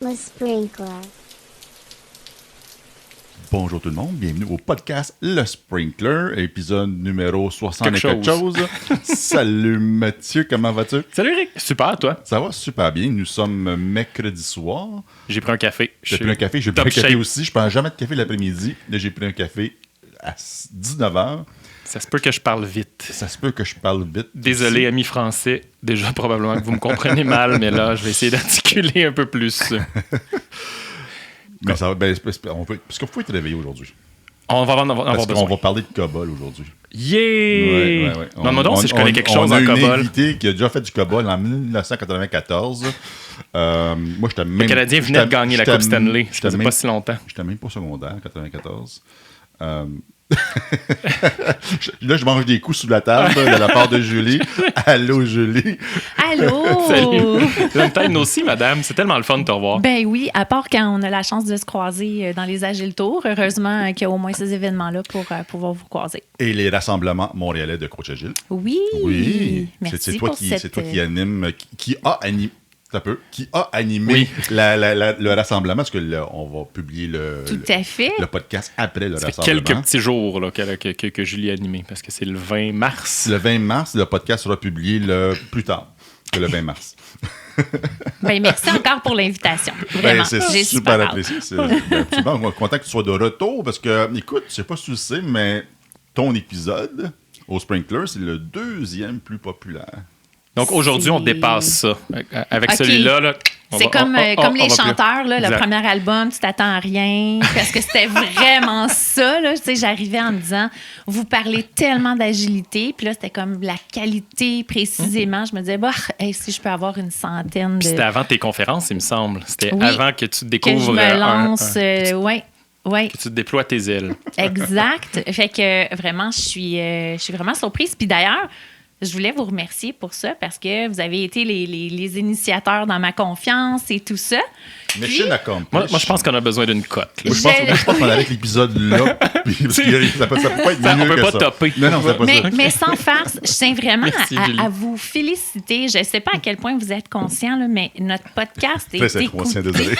Le Sprinkler. Bonjour tout le monde, bienvenue au podcast Le Sprinkler, épisode numéro 60 Quelque et quelque chose. Salut Mathieu, comment vas-tu? Salut Eric, super toi. Ça va super bien, nous sommes mercredi soir. J'ai pris un café. J'ai pris un café, j'ai pris un café aussi. Je prends jamais de café l'après-midi. Là, j'ai pris un café à 19h. Ça se peut que je parle vite. Ça se peut que je parle vite. Désolé, aussi. amis français. Déjà, probablement que vous me comprenez mal, mais là, je vais essayer d'articuler un peu plus. Mais ça va, parce qu'on faut être réveillé aujourd'hui. On va avoir Parce besoin. qu'on va parler de COBOL aujourd'hui. Yeah! Ouais. Demande-moi donc si je connais quelque chose on a en une COBOL. invitée qui a déjà fait du COBOL en 1994. Moi, j'étais même... Le Canadien venait de gagner la Coupe Stanley. Ça faisait pas si longtemps. J'étais même pas secondaire en 94. Là, je mange des coups sous la table de la part de Julie. Allô, Julie. Allô! Salut! Long time no see, madame. C'est tellement le fun de te revoir. Ben oui, à part quand on a la chance de se croiser dans les Agile Tours. Heureusement qu'il y a au moins ces événements-là pour pouvoir vous croiser. Et les rassemblements montréalais de Coach Agile. Oui! Merci C'est toi pour qui, cette... c'est toi qui anime, qui a animé. Qui a animé Oui. le rassemblement, parce que là, on va publier Tout à fait. le podcast après le Ça fait rassemblement. quelques petits jours là, que Julie a animé, parce que c'est le 20 mars. Le 20 mars, le podcast sera publié plus tard que le 20 mars. Ben merci encore pour l'invitation. Vraiment. C'est J'ai super hâte. apprécié. Absolument. Moi, content que tu sois de retour parce que, écoute, je sais pas si tu le sais, mais ton épisode au Sprinkler, c'est le deuxième plus populaire. Donc aujourd'hui, on dépasse ça. Avec Ok. celui-là, là, C'est comme les chanteurs, là, le premier album, tu t'attends à rien, parce que c'était vraiment ça. Là. Tu sais, j'arrivais en me disant, vous parlez tellement d'agilité, puis là, c'était comme la qualité précisément. Je me disais, bah, hey, si je peux avoir une centaine Puis de... c'était avant tes conférences, il me semble. C'était Oui. avant que tu que je découvres me lance. Oui, que tu te déploies tes ailes. exact. Fait que vraiment, je suis vraiment surprise. Puis d'ailleurs, je voulais vous remercier pour ça parce que vous avez été les initiateurs dans ma confiance et tout ça. Mission accomplished. Moi, je pense qu'on a besoin d'une cote. là. Moi, je pense qu'on est avec l'épisode là. Puis, parce que ça peut pas être Ça, mieux on peut que pas ça. topper. Non, c'est pas ça. Mais sans farce, je tiens vraiment Merci, Julie. à vous féliciter. Je ne sais pas à quel point vous êtes conscient, là, mais notre podcast est Très inconscient, désolé.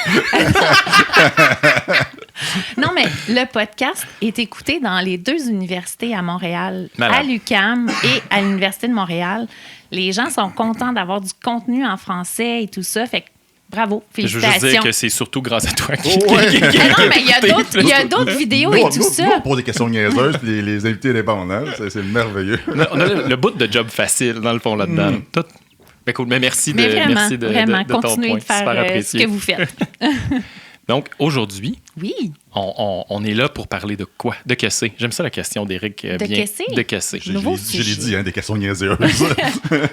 Non, mais le podcast est écouté dans les deux universités à Montréal, Malade. à l'UQAM et à l'Université de Montréal. Les gens sont contents d'avoir du contenu en français et tout ça. Fait que bravo, Je veux juste félicitations. dire que c'est surtout grâce à toi qui Ouais. Ah non, mais il y a d'autres vidéos et tout Nous, ça. on pose des questions niaiseuses, puis les invités répondent. Hein? C'est merveilleux. On a le bout de job facile, dans le fond, là-dedans. Tout. Ben cool. Mais merci Mais vraiment, merci de ton continuez point. de faire Super ce apprécié. que vous faites. Donc, aujourd'hui, Oui. on est là pour parler de quoi? De casser. J'aime ça la question d'Éric. De casser? De casser. Je Nouveau l'ai sujet. dit, hein, des questions niaiseuses.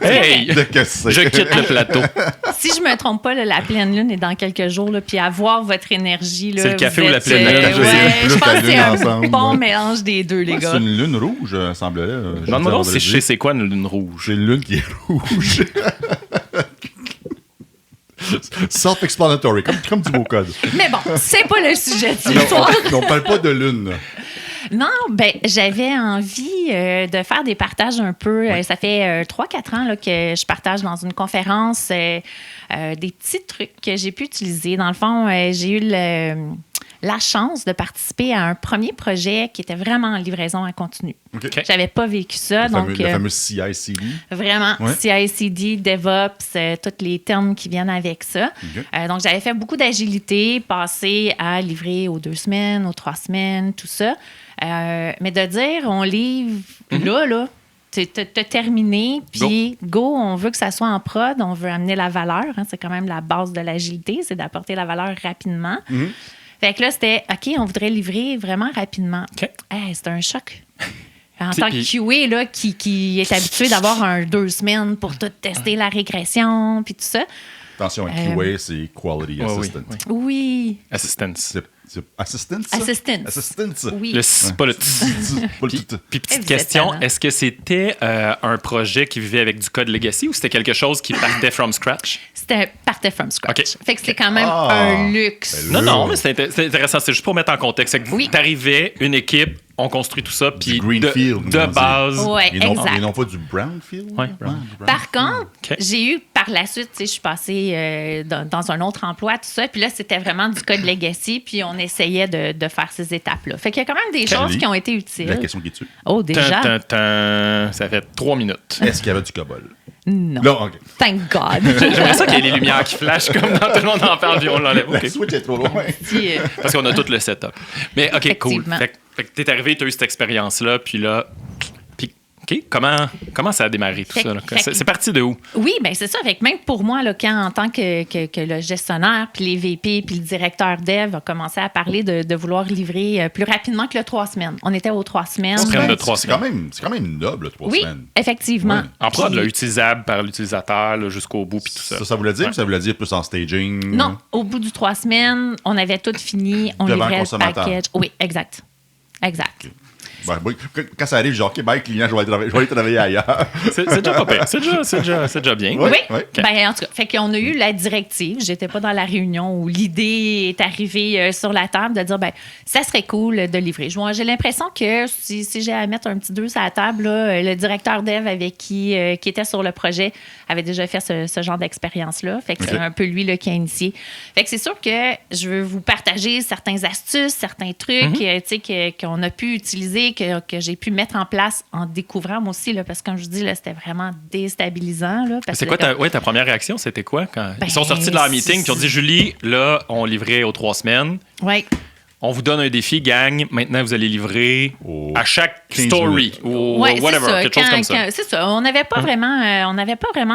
Hey! De casser. Je quitte le plateau. Si je me trompe pas, là, la pleine lune est dans quelques jours, là, puis avoir votre énergie. Là, C'est le café vous ou la êtes, pleine lune? ouais, Plus je pense la que c'est lune un ensemble. bon mélange des deux, les Ouais, gars. c'est une lune rouge, semblerait. Demande-moi donc si je sais c'est quoi une lune rouge. J'ai une lune qui est rouge. Self-explanatory, comme du beau code. Mais bon, c'est pas le sujet de Non, l'histoire. on parle pas de lune. Non, ben j'avais envie de faire des partages un peu. Ça fait 3-4 ans là, que je partage dans une conférence des petits trucs que j'ai pu utiliser. Dans le fond, j'ai eu la chance de participer à un premier projet qui était vraiment en livraison en continu. OK. J'avais pas vécu ça, donc Le fameux CI/CD. vraiment Ouais. CI/CD, DevOps, tous les termes qui viennent avec ça. OK. Donc j'avais fait beaucoup d'agilité, passé à livrer aux 2 semaines, aux 3 semaines, tout ça. Mais de dire on livre là, t'as terminé, puis go, on veut que ça soit en prod, on veut amener la valeur. Hein, c'est quand même la base de l'agilité, c'est d'apporter la valeur rapidement. Fait que là, c'était OK, on voudrait livrer vraiment rapidement. OK. Hey, c'était un choc. En C'est- tant que QA là, qui est habitué d'avoir 2 semaines pour tout tester la régression, puis tout ça. Attention, un QA, c'est Quality Ouais, oui, Assistant. oui. Oui. Assistance. C'est assistant, ça? Assistance. Assistant. Oui. Pas le Pas le Puis, tout. puis petite vous êtes question, talent. est-ce que c'était un projet qui vivait avec du code legacy ou c'était quelque chose qui partait from scratch? C'était partait from scratch. OK. Fait que c'est quand même Ah. un luxe. Ben Non, mais c'est intéressant. C'est juste pour mettre en contexte. C'est que Oui. t'arrivais, une équipe, on construit tout ça, puis greenfield, de base. Ouais, exact. Et non pas du brownfield. Ouais, du Par contre, OK. j'ai eu par la suite, je suis passée dans un autre emploi, tout ça, puis là, c'était vraiment du code legacy, puis on essayait de faire ces étapes-là. Fait qu'il y a quand même des choses qui ont été utiles. La question qui est dessus. Oh, déjà? Ça fait 3 minutes. Est-ce qu'il y avait du COBOL? Non. Non, OK. Thank God. J'aimerais ça qu'il y ait les lumières qui flashent comme dans Tout le monde en parle, puis on l'enlève. La OK. Switch est trop loin. Puis, Parce qu'on a tout le setup. Mais OK, cool. Effectivement. Fait que t'es arrivé, t'as eu cette expérience-là, puis là... Puis, OK, comment ça a démarré tout ça? Là? C'est parti de où? oui, bien c'est ça. Fait que même pour moi, là, quand en tant que le gestionnaire, puis les VP, puis le directeur dev a commencé à parler de vouloir livrer plus rapidement que le 3 semaines. On était aux 3 semaines. Sprint de 3 C'est quand même noble, 3 Oui, semaines. effectivement. Ouais. En prod, là, Puis- utilisable par l'utilisateur là, jusqu'au bout, puis tout ça. Ça voulait dire? Ouais. Ça voulait dire plus en staging? Non, au bout du 3 semaines, on avait tout fini, on Devant le livrait le consommateur. package. Oui, exact. Exact. Ben, oui, quand ça arrive, genre, OK, bye, client, je vais aller travailler ailleurs. C'est déjà pas pire. C'est déjà bien. Oui. Oui, ben, en tout cas, fait qu'on a eu la directive. J'étais pas dans la réunion où l'idée est arrivée sur la table de dire, ben, ça serait cool de livrer. J'ai l'impression que si j'ai à mettre un petit 2 sur la table, là, le directeur dev avec qui était sur le projet avait déjà fait ce genre d'expérience-là. Fait que c'est OK. un peu lui là, qui a initié. Fait que c'est sûr que je veux vous partager certaines astuces, certains trucs tu sais, qu'on a pu utiliser, que j'ai pu mettre en place en découvrant moi aussi, là, parce que comme je vous dis, là, c'était vraiment déstabilisant. Là, parce C'est que quoi ta première réaction? C'était quoi quand Ben, ils sont sortis de leur meeting et ont dit, Julie, là, on livrait aux 3 semaines. Oui. On vous donne un défi, gang. Maintenant, vous allez livrer Au à chaque 15 story minutes. ou Ouais, c'est whatever, ça. quelque chose comme ça. C'est ça. On n'avait pas vraiment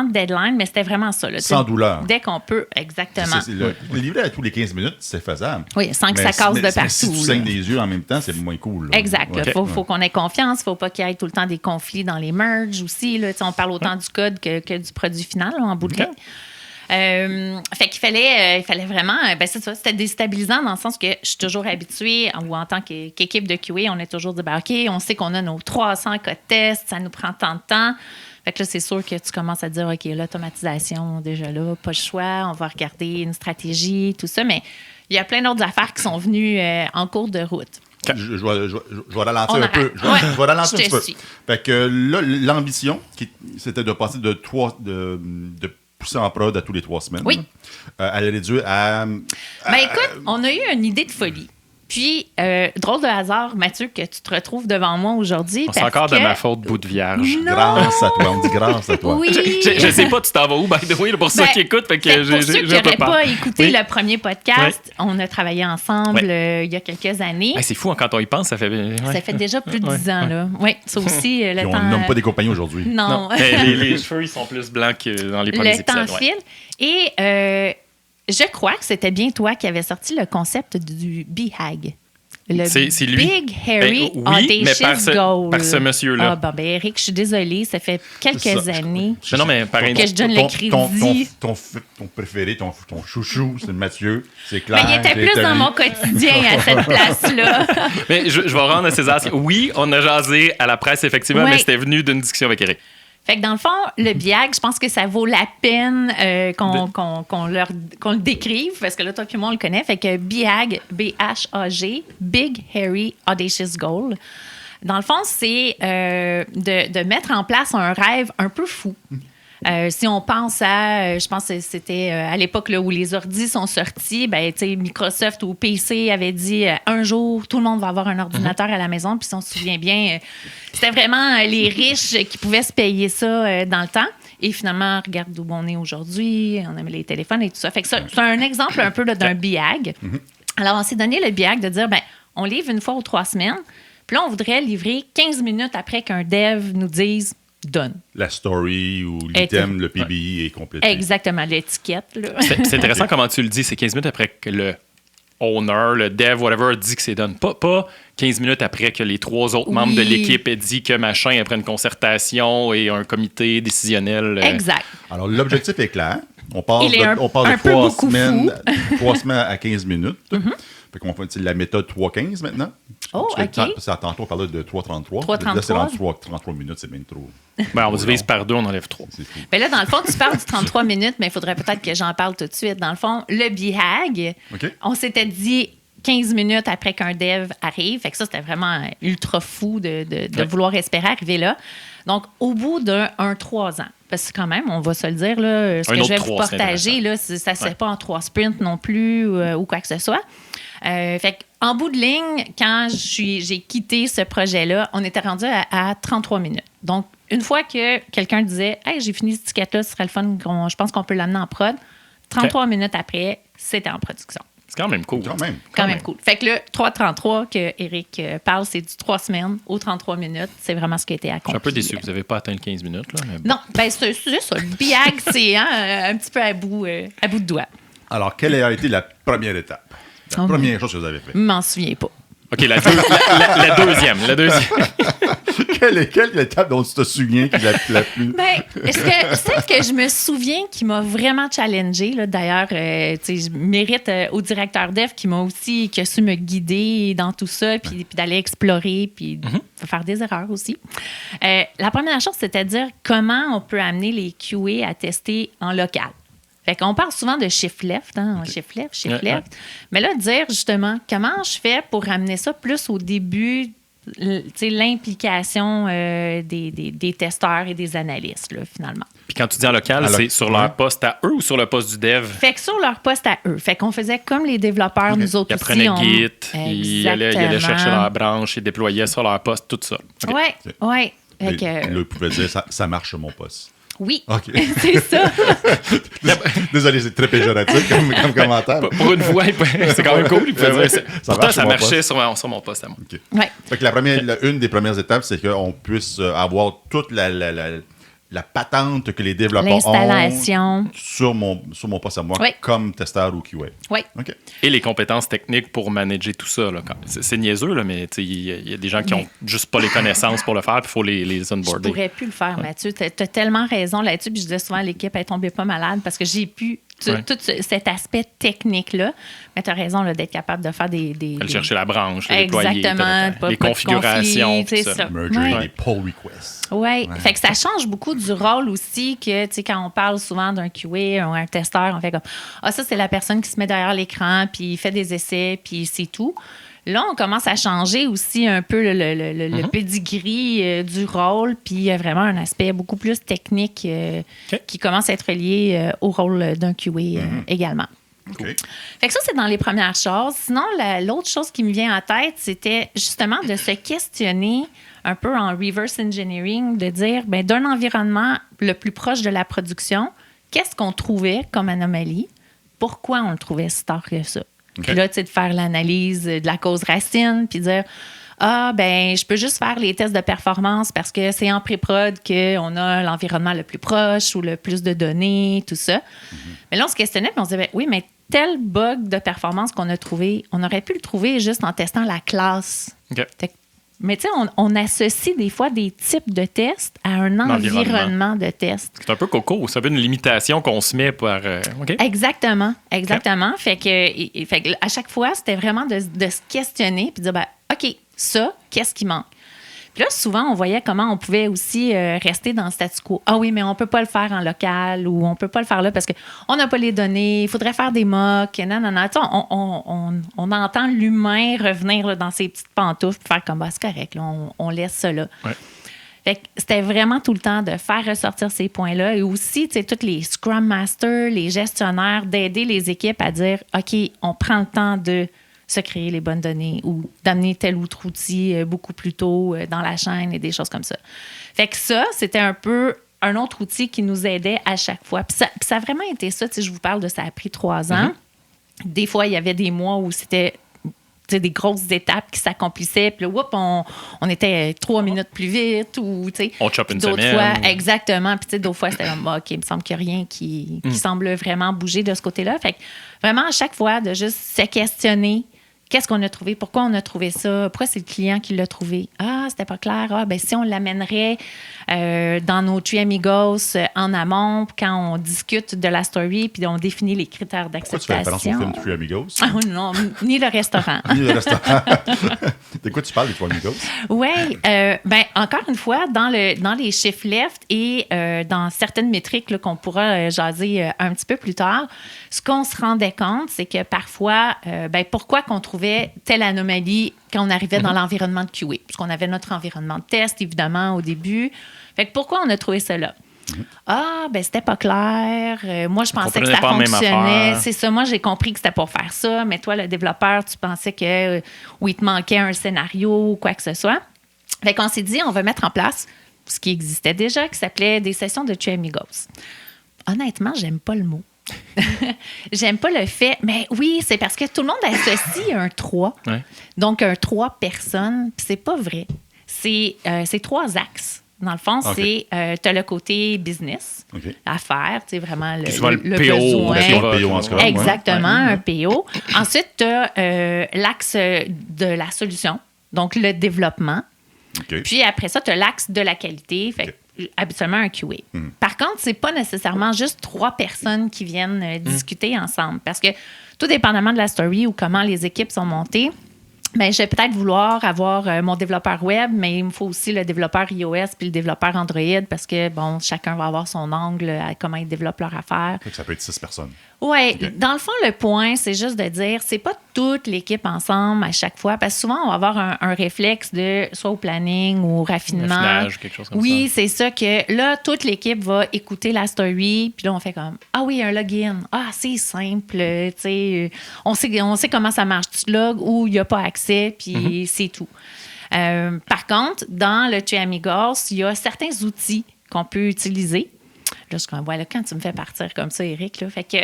de deadline, mais c'était vraiment ça. Là. Sans douleur. Dès qu'on peut, exactement. Le livret à tous les 15 minutes, c'est faisable. Oui, sans que Mais ça casse de mais partout. si tu là. saignes des yeux en même temps, c'est moins cool. là. Exact. Il Ouais. faut qu'on ait confiance. Il ne faut pas qu'il y ait tout le temps des conflits dans les merges aussi. Là. Tu sais, on parle autant du code que du produit final là, en bout de ligne. Fait qu'il fallait vraiment, ben c'est ça, c'était déstabilisant dans le sens que je suis toujours habituée, ou en tant qu'équipe de QA, on est toujours dit, ben, OK, on sait qu'on a nos 300 cas de tests, ça nous prend tant de temps. Fait que là, c'est sûr que tu commences à dire, OK, l'automatisation, déjà là, pas le choix, on va regarder une stratégie, tout ça, mais il y a plein d'autres affaires qui sont venues en cours de route. Je vais ralentir On un arrête. peu. Ouais, Je vais ralentir je un te peu. suis. Fait que là, l'ambition, c'était de passer de pousser en prod à tous les 3 semaines. Oui. À le réduire à... Ben écoute, on a eu une idée de folie. Puis, drôle de hasard, Mathieu, que tu te retrouves devant moi aujourd'hui. C'est encore de ma faute, bout de vierge. Non. Grâce à toi. On dit grâce à toi. Oui. Je sais pas, tu t'en vas où, by the way, là, pour ceux Ben, qui écoutent. Fait que Fait que pour ceux qui j'ai un peu n'auraient peur. pas écouté Oui. le premier podcast, on a travaillé ensemble il y a quelques années. Hey, c'est fou, hein, quand on y pense, ça fait. Ouais. Ça fait déjà plus de 10 ans. Là. Oui, ça aussi, le Puis temps... on ne nomme pas des compagnies aujourd'hui. Non. Non, mais les cheveux, ils sont plus blancs que dans les premiers Le temps épisodes. ouais. file. Et je crois que c'était bien toi qui avais sorti le concept du BHAG. Le C'est lui. Big Hairy Ben, oui, mais Audacious Goal. par ce monsieur-là. Ah, ben, Eric, je suis désolée, ça fait quelques C'est ça. années. Mais non, mais par Que je donne le crédit. Ton préféré, ton chouchou, c'est Mathieu. C'est clair. Mais il était plus dans mon quotidien à cette place-là. Mais je vais rendre à César. Oui, on a jasé à la presse, effectivement, Ouais. mais c'était venu d'une discussion avec Eric. Fait que dans le fond, le BHAG, je pense que ça vaut la peine qu'on le décrive, parce que là, toi et moi, on le connaît. Fait que BHAG, B-H-A-G, Big Hairy Audacious Goal. Dans le fond, c'est de mettre en place un rêve un peu fou. Si on pense je pense que c'était à l'époque là, où les ordis sont sortis, ben, Microsoft ou PC avait dit un jour, tout le monde va avoir un ordinateur à la maison. Puis si on se souvient bien, c'était vraiment les riches qui pouvaient se payer ça dans le temps. Et finalement, regarde d'où on est aujourd'hui, on a les téléphones et tout ça. Fait que ça, c'est un exemple un peu là, d'un BHAG. Alors, on s'est donné le BHAG de dire, ben, on livre une fois ou 3 semaines. Puis là, on voudrait livrer 15 minutes après qu'un dev nous dise donne. La story ou l'item, le PBI est complété. Exactement, l'étiquette. Là. C'est intéressant comment tu le dis. C'est 15 minutes après que le owner, le dev, whatever, dit que c'est done. Pas 15 minutes après que les 3 autres membres de l'équipe aient dit que machin, après une concertation et un comité décisionnel. Exact. Alors, l'objectif est clair. On passe Il est un de peu 3 beaucoup semaines, 3 semaines à 15 minutes. Fait qu'on fait la méthode 3-15 maintenant. Oh, Parce que OK. parce que tantôt, on parlait de 3-33. 3-33. Là, c'est rendu 33 minutes, c'est bien trop. Ben, on divise par 2, on enlève 3. C'est fou. Ben là, dans le fond, tu parles du 33 minutes, mais il faudrait peut-être que j'en parle tout de suite. Dans le fond, le BHAG, OK. on s'était dit 15 minutes après qu'un dev arrive. Fait que ça, c'était vraiment ultra fou de vouloir espérer arriver là. Donc, au bout d'un 3 ans, parce que quand même, on va se le dire, là, ce que je vais vous partager, là, ça ne se fait pas en 3 sprints non plus ou quoi que ce soit. Fait qu'en bout de ligne, quand j'ai quitté ce projet-là, on était rendu à 33 minutes. Donc, une fois que quelqu'un disait « Hey, j'ai fini cette étiquette-là, ce serait le fun, je pense qu'on peut l'amener en prod », 33 minutes après, c'était en production. C'est quand même cool. Quand même cool. Fait que le 3.33 que Eric parle, c'est du 3 semaines aux 33 minutes. C'est vraiment ce qui a été accompli. Je suis un peu déçu que vous n'avez pas atteint le 15 minutes. Là, mais bon. Non, ben c'est ça. Le BIAG, c'est un petit peu à bout de doigt. Alors, quelle a été la première étape? La première chose que vous avez faite? Je m'en souviens pas. OK, la deuxième. Quelle étape dont tu te souviens qui est la plus... Ben, celle que je me souviens qui m'a vraiment challengée, là, d'ailleurs, je mérite au directeur dev qui a su me guider dans tout ça, puis d'aller explorer, puis faire des erreurs aussi. La première chose, c'était de dire comment on peut amener les QA à tester en local. Fait qu'on parle souvent de shift left, shift left. Mais là, dire justement comment je fais pour ramener ça plus au début, l'implication des testeurs et des analystes, là, finalement. Puis quand tu dis en local, c'est sur leur poste à eux ou sur le poste du dev? Fait que sur leur poste à eux. Fait qu'on faisait comme les développeurs, nous autres aussi. Ils apprenaient Git, ils allaient chercher leur branche, ils déployaient sur leur poste, tout ça. Oui. Là, ils pouvaient dire ça marche sur mon poste. Oui, okay. C'est ça. Désolé, c'est très péjoratif comme commentaire. Pour une fois, c'est quand même cool. Il pouvait dire, pourtant, ça marchait sur mon poste à moi. Okay. Ouais. Fait que une des premières étapes, c'est qu'on puisse avoir toute la patente que les développeurs ont sur mon poste à moi comme testeur ou QA. Oui. Okay. Et les compétences techniques pour manager tout ça. Là, c'est niaiseux, là, mais il y a des gens qui n'ont juste pas les connaissances pour le faire, puis il faut les onboarder. Je pourrais plus le faire, Mathieu. Tu as tellement raison là-dessus. Puis je disais souvent, l'équipe est tombée pas malade parce que j'ai pu tout cet aspect technique-là. Mais tu as raison là, d'être capable de faire des aller chercher la branche, les déployer, les pas configurations, conflit, tout ça. Merger les pull requests. Oui, fait que ça change beaucoup du rôle aussi que, tu sais, quand on parle souvent d'un QA ou un testeur, on fait comme ça, c'est la personne qui se met derrière l'écran, puis il fait des essais, puis c'est tout. Là, on commence à changer aussi un peu le pedigree du rôle, puis il y a vraiment un aspect beaucoup plus technique qui commence à être lié au rôle d'un QA également. Okay. Fait que ça, c'est dans les premières choses. Sinon, l'autre chose qui me vient en tête, c'était justement de se questionner un peu en reverse engineering, de dire, d'un environnement le plus proche de la production, qu'est-ce qu'on trouvait comme anomalie? Pourquoi on le trouvait si tard que ça? Puis là, tu sais, de faire l'analyse de la cause racine, puis dire, je peux juste faire les tests de performance parce que c'est en pré-prod qu'on a l'environnement le plus proche ou le plus de données, tout ça. Mais là, on se questionnait, puis on se disait, oui, mais tel bug de performance qu'on a trouvé, on aurait pu le trouver juste en testant la classe. Mais tu sais, on associe des fois des types de tests à un environnement de tests. C'est un peu coco, c'est un peu une limitation qu'on se met par... Exactement. Fait que à chaque fois, c'était vraiment de se questionner puis de dire, OK, ça, qu'est-ce qui manque? Puis là, souvent, on voyait comment on pouvait aussi rester dans le statu quo. Ah oui, mais on ne peut pas le faire en local ou on ne peut pas le faire là parce qu'on n'a pas les données, il faudrait faire des mocks, nanana. Tu sais, on entend l'humain revenir là, dans ses petites pantoufles et faire comme, c'est correct, là, on laisse ça là. Ouais. Fait que c'était vraiment tout le temps de faire ressortir ces points-là et aussi, tu sais, tous les Scrum Masters, les gestionnaires, d'aider les équipes à dire, OK, on prend le temps de se créer les bonnes données ou d'amener tel ou autre outil beaucoup plus tôt dans la chaîne et des choses comme ça. Fait que ça, c'était un peu un autre outil qui nous aidait à chaque fois. Puis ça a vraiment été ça. Tu sais, je vous parle de ça a pris 3 ans. Des fois, il y avait des mois où c'était des grosses étapes qui s'accomplissaient. Puis là, on était 3 minutes plus vite. Ou, on chope une d'autres semaine. Fois, exactement. Puis d'autres fois, c'était comme, OK, il me semble qu'il n'y a rien qui semble vraiment bouger de ce côté-là. Fait que vraiment, à chaque fois, de juste se questionner. Qu'est-ce qu'on a trouvé? Pourquoi on a trouvé ça? Pourquoi c'est le client qui l'a trouvé? C'était pas clair. Si on l'amènerait dans nos Three Amigos en amont, quand on discute de la story, puis on définit les critères d'acceptation. Pourquoi tu fais référence au film Three Amigos? Non, ni le restaurant. Ni le restaurant. De quoi tu parles, les Three Amigos? Oui. Encore une fois, dans les shift left et dans certaines métriques là, qu'on pourra jaser un petit peu plus tard, ce qu'on se rendait compte, c'est que parfois, pourquoi qu'on trouve trouvait telle anomalie quand on arrivait dans l'environnement de QA. Puisqu'on avait notre environnement de test, évidemment, au début. Fait que pourquoi on a trouvé ça là? C'était pas clair. Moi, je pensais que ça fonctionnait. C'est ça. Moi, j'ai compris que c'était pour faire ça. Mais toi, le développeur, tu pensais que il te manquait un scénario ou quoi que ce soit. Fait qu'on s'est dit, on va mettre en place ce qui existait déjà, qui s'appelait des sessions de QA Amigos. Honnêtement, j'aime pas le mot. J'aime pas le fait. Mais oui, c'est parce que tout le monde associe un 3. Ouais. Donc, un 3 personnes. Puis c'est pas vrai. C'est 3 axes. Dans le fond, tu as le côté business, affaires, tu sais, vraiment le PO, besoin. Le PO en ce cas. Exactement, un PO. Ensuite, tu as l'axe de la solution, donc le développement. Puis après ça, tu as l'axe de la qualité, fait habituellement un QA. Par contre, c'est pas nécessairement juste 3 personnes qui viennent discuter ensemble, parce que tout dépendamment de la story ou comment les équipes sont montées, mais je vais peut-être vouloir avoir mon développeur web, mais il me faut aussi le développeur iOS puis le développeur Android parce que, bon, chacun va avoir son angle à comment ils développent leur affaire. Ça peut être 6 personnes. Oui. Dans le fond, le point, c'est juste de dire, c'est pas toute l'équipe ensemble à chaque fois, parce que souvent, on va avoir un réflexe de soit au planning ou au raffinement. Affinage, quelque chose comme ça. Oui, c'est ça que là, toute l'équipe va écouter la story, puis là, on fait comme, ah oui, un login. Ah, c'est simple, tu sais, on sait comment ça marche. Tu logs ou il n'y a pas accès, puis c'est tout. Par contre, dans le QA Amigos, il y a certains outils qu'on peut utiliser. Là, je voilà, quand tu me fais partir comme ça, Eric, là, fait que...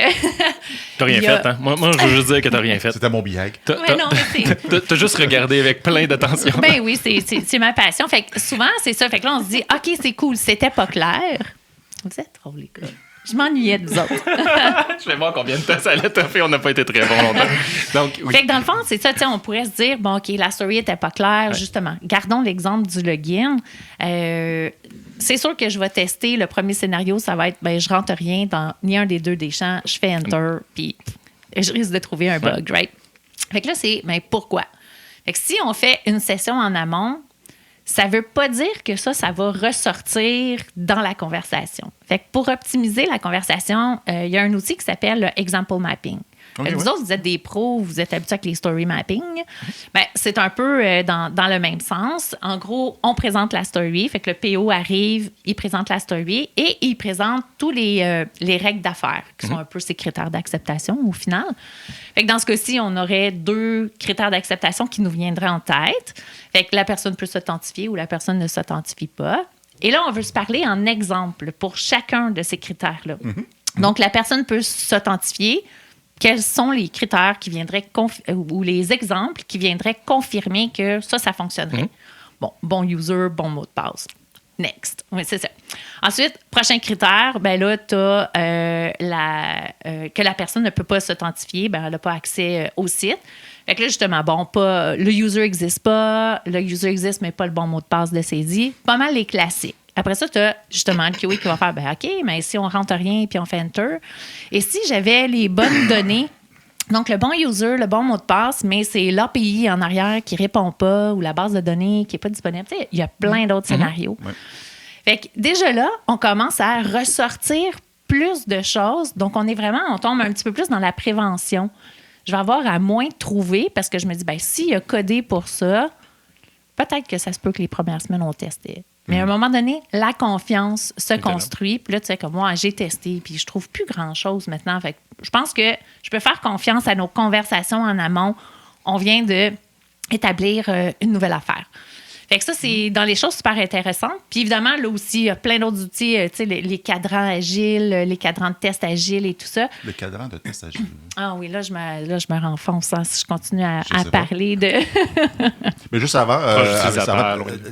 T'as rien fait, hein? Moi, je veux juste dire que t'as rien fait. C'était mon billet. T'as juste regardé avec plein d'attention. Ben oui, c'est ma passion. Fait que souvent, c'est ça. Fait que là, on se dit, OK, c'est cool, c'était pas clair. Vous êtes drôles, les gars. Je m'ennuyais de vous autres. Je vais voir combien de temps ça allait te faire. On n'a pas été très bon longtemps. Donc, oui. Fait que dans le fond, c'est ça. On pourrait se dire, bon, OK, la story n'était pas claire. Justement, gardons l'exemple du login. C'est sûr que je vais tester. Le premier scénario, ça va être, je rentre rien dans ni un des deux des champs. Je fais Enter, puis je risque de trouver un bug, right? Fait que là, c'est, pourquoi? Fait que si on fait une session en amont, ça ne veut pas dire que ça va ressortir dans la conversation. Fait que pour optimiser la conversation, il y a un outil qui s'appelle le Example Mapping. Vous autres, vous êtes des pros, vous êtes habitués avec les story mapping. C'est un peu dans le même sens. En gros, on présente la story. Fait que le PO arrive, il présente la story et il présente tous les règles d'affaires, qui sont un peu ses critères d'acceptation au final. Fait que dans ce cas-ci, on aurait 2 critères d'acceptation qui nous viendraient en tête. Fait que la personne peut s'authentifier ou la personne ne s'authentifie pas. Et là, on veut se parler en exemple pour chacun de ces critères-là. Donc, la personne peut s'authentifier. Quels sont les critères qui viendraient ou les exemples qui viendraient confirmer que ça fonctionnerait? Bon user, bon mot de passe. Next. Oui, c'est ça. Ensuite, prochain critère, là, tu as que la personne ne peut pas s'authentifier, elle n'a pas accès au site. Fait que là, justement, le user n'existe pas, le user existe, mais pas le bon mot de passe de saisie. Pas mal les classiques. Après ça, tu as justement le QA qui va faire, OK, mais si on rentre rien puis on fait Enter. Et si j'avais les bonnes données, donc le bon user, le bon mot de passe, mais c'est l'API en arrière qui ne répond pas ou la base de données qui n'est pas disponible. Tu sais, il y a plein d'autres scénarios. Ouais. Fait que déjà là, on commence à ressortir plus de choses. Donc, on tombe un petit peu plus dans la prévention. Je vais avoir à moins trouver parce que je me dis, s'il y a codé pour ça, peut-être que ça se peut que les premières semaines, on testait. Mais à un moment donné, la confiance se construit. Puis là, tu sais, comme moi, j'ai testé, puis je trouve plus grand-chose maintenant. Fait que je pense que je peux faire confiance à nos conversations en amont. On vient d'établir une nouvelle affaire. Fait que ça, c'est dans les choses super intéressantes. Puis évidemment, là aussi, il y a plein d'autres outils, tu sais, les cadrans agiles, les cadrans de test agiles et tout ça. Le cadran de test agile. Ah oui, là, je me renfonce si je continue à parler de... Mais juste avant,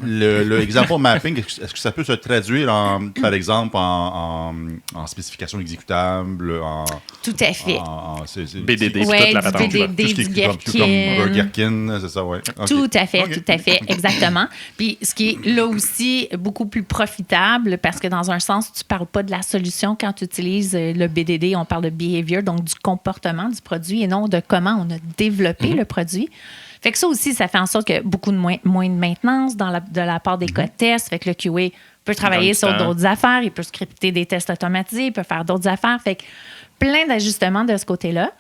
le example mapping, est-ce que ça peut se traduire, par exemple, en spécification exécutable? Tout à fait. BDD, oui, toute la patente. BDD, du Gherkin, c'est ça, oui. Okay. Tout à fait, exactement. Puis ce qui est là aussi beaucoup plus profitable, parce que dans un sens, tu ne parles pas de la solution quand tu utilises le BDD, on parle de behavior, donc du comportement du produit et non de comment on a développé le produit. Fait que ça aussi, ça fait en sorte que beaucoup de moins de maintenance de la part des cas de test. Fait que le QA peut travailler sur d'autres affaires, il peut scripter des tests automatisés, il peut faire d'autres affaires. Fait que plein d'ajustements de ce côté-là.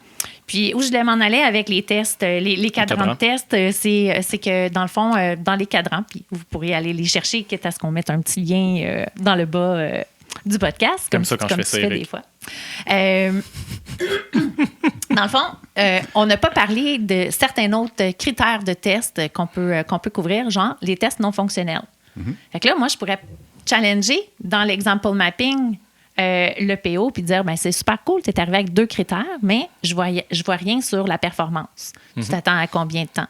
Puis où je voulais m'en aller avec les tests, les cadrans de tests, c'est que dans le fond, dans les cadrans, puis vous pourrez aller les chercher, quitte à ce qu'on mette un petit lien dans le bas du podcast. Comme ça, quand je fais ça, des fois. Dans le fond, on n'a pas parlé de certains autres critères de tests qu'on peut couvrir, genre les tests non fonctionnels. Fait que là, moi, je pourrais challenger dans l'example mapping le PO puis dire, ben c'est super cool, tu es arrivé avec 2 critères, mais je vois rien sur la performance. Tu t'attends à combien de temps?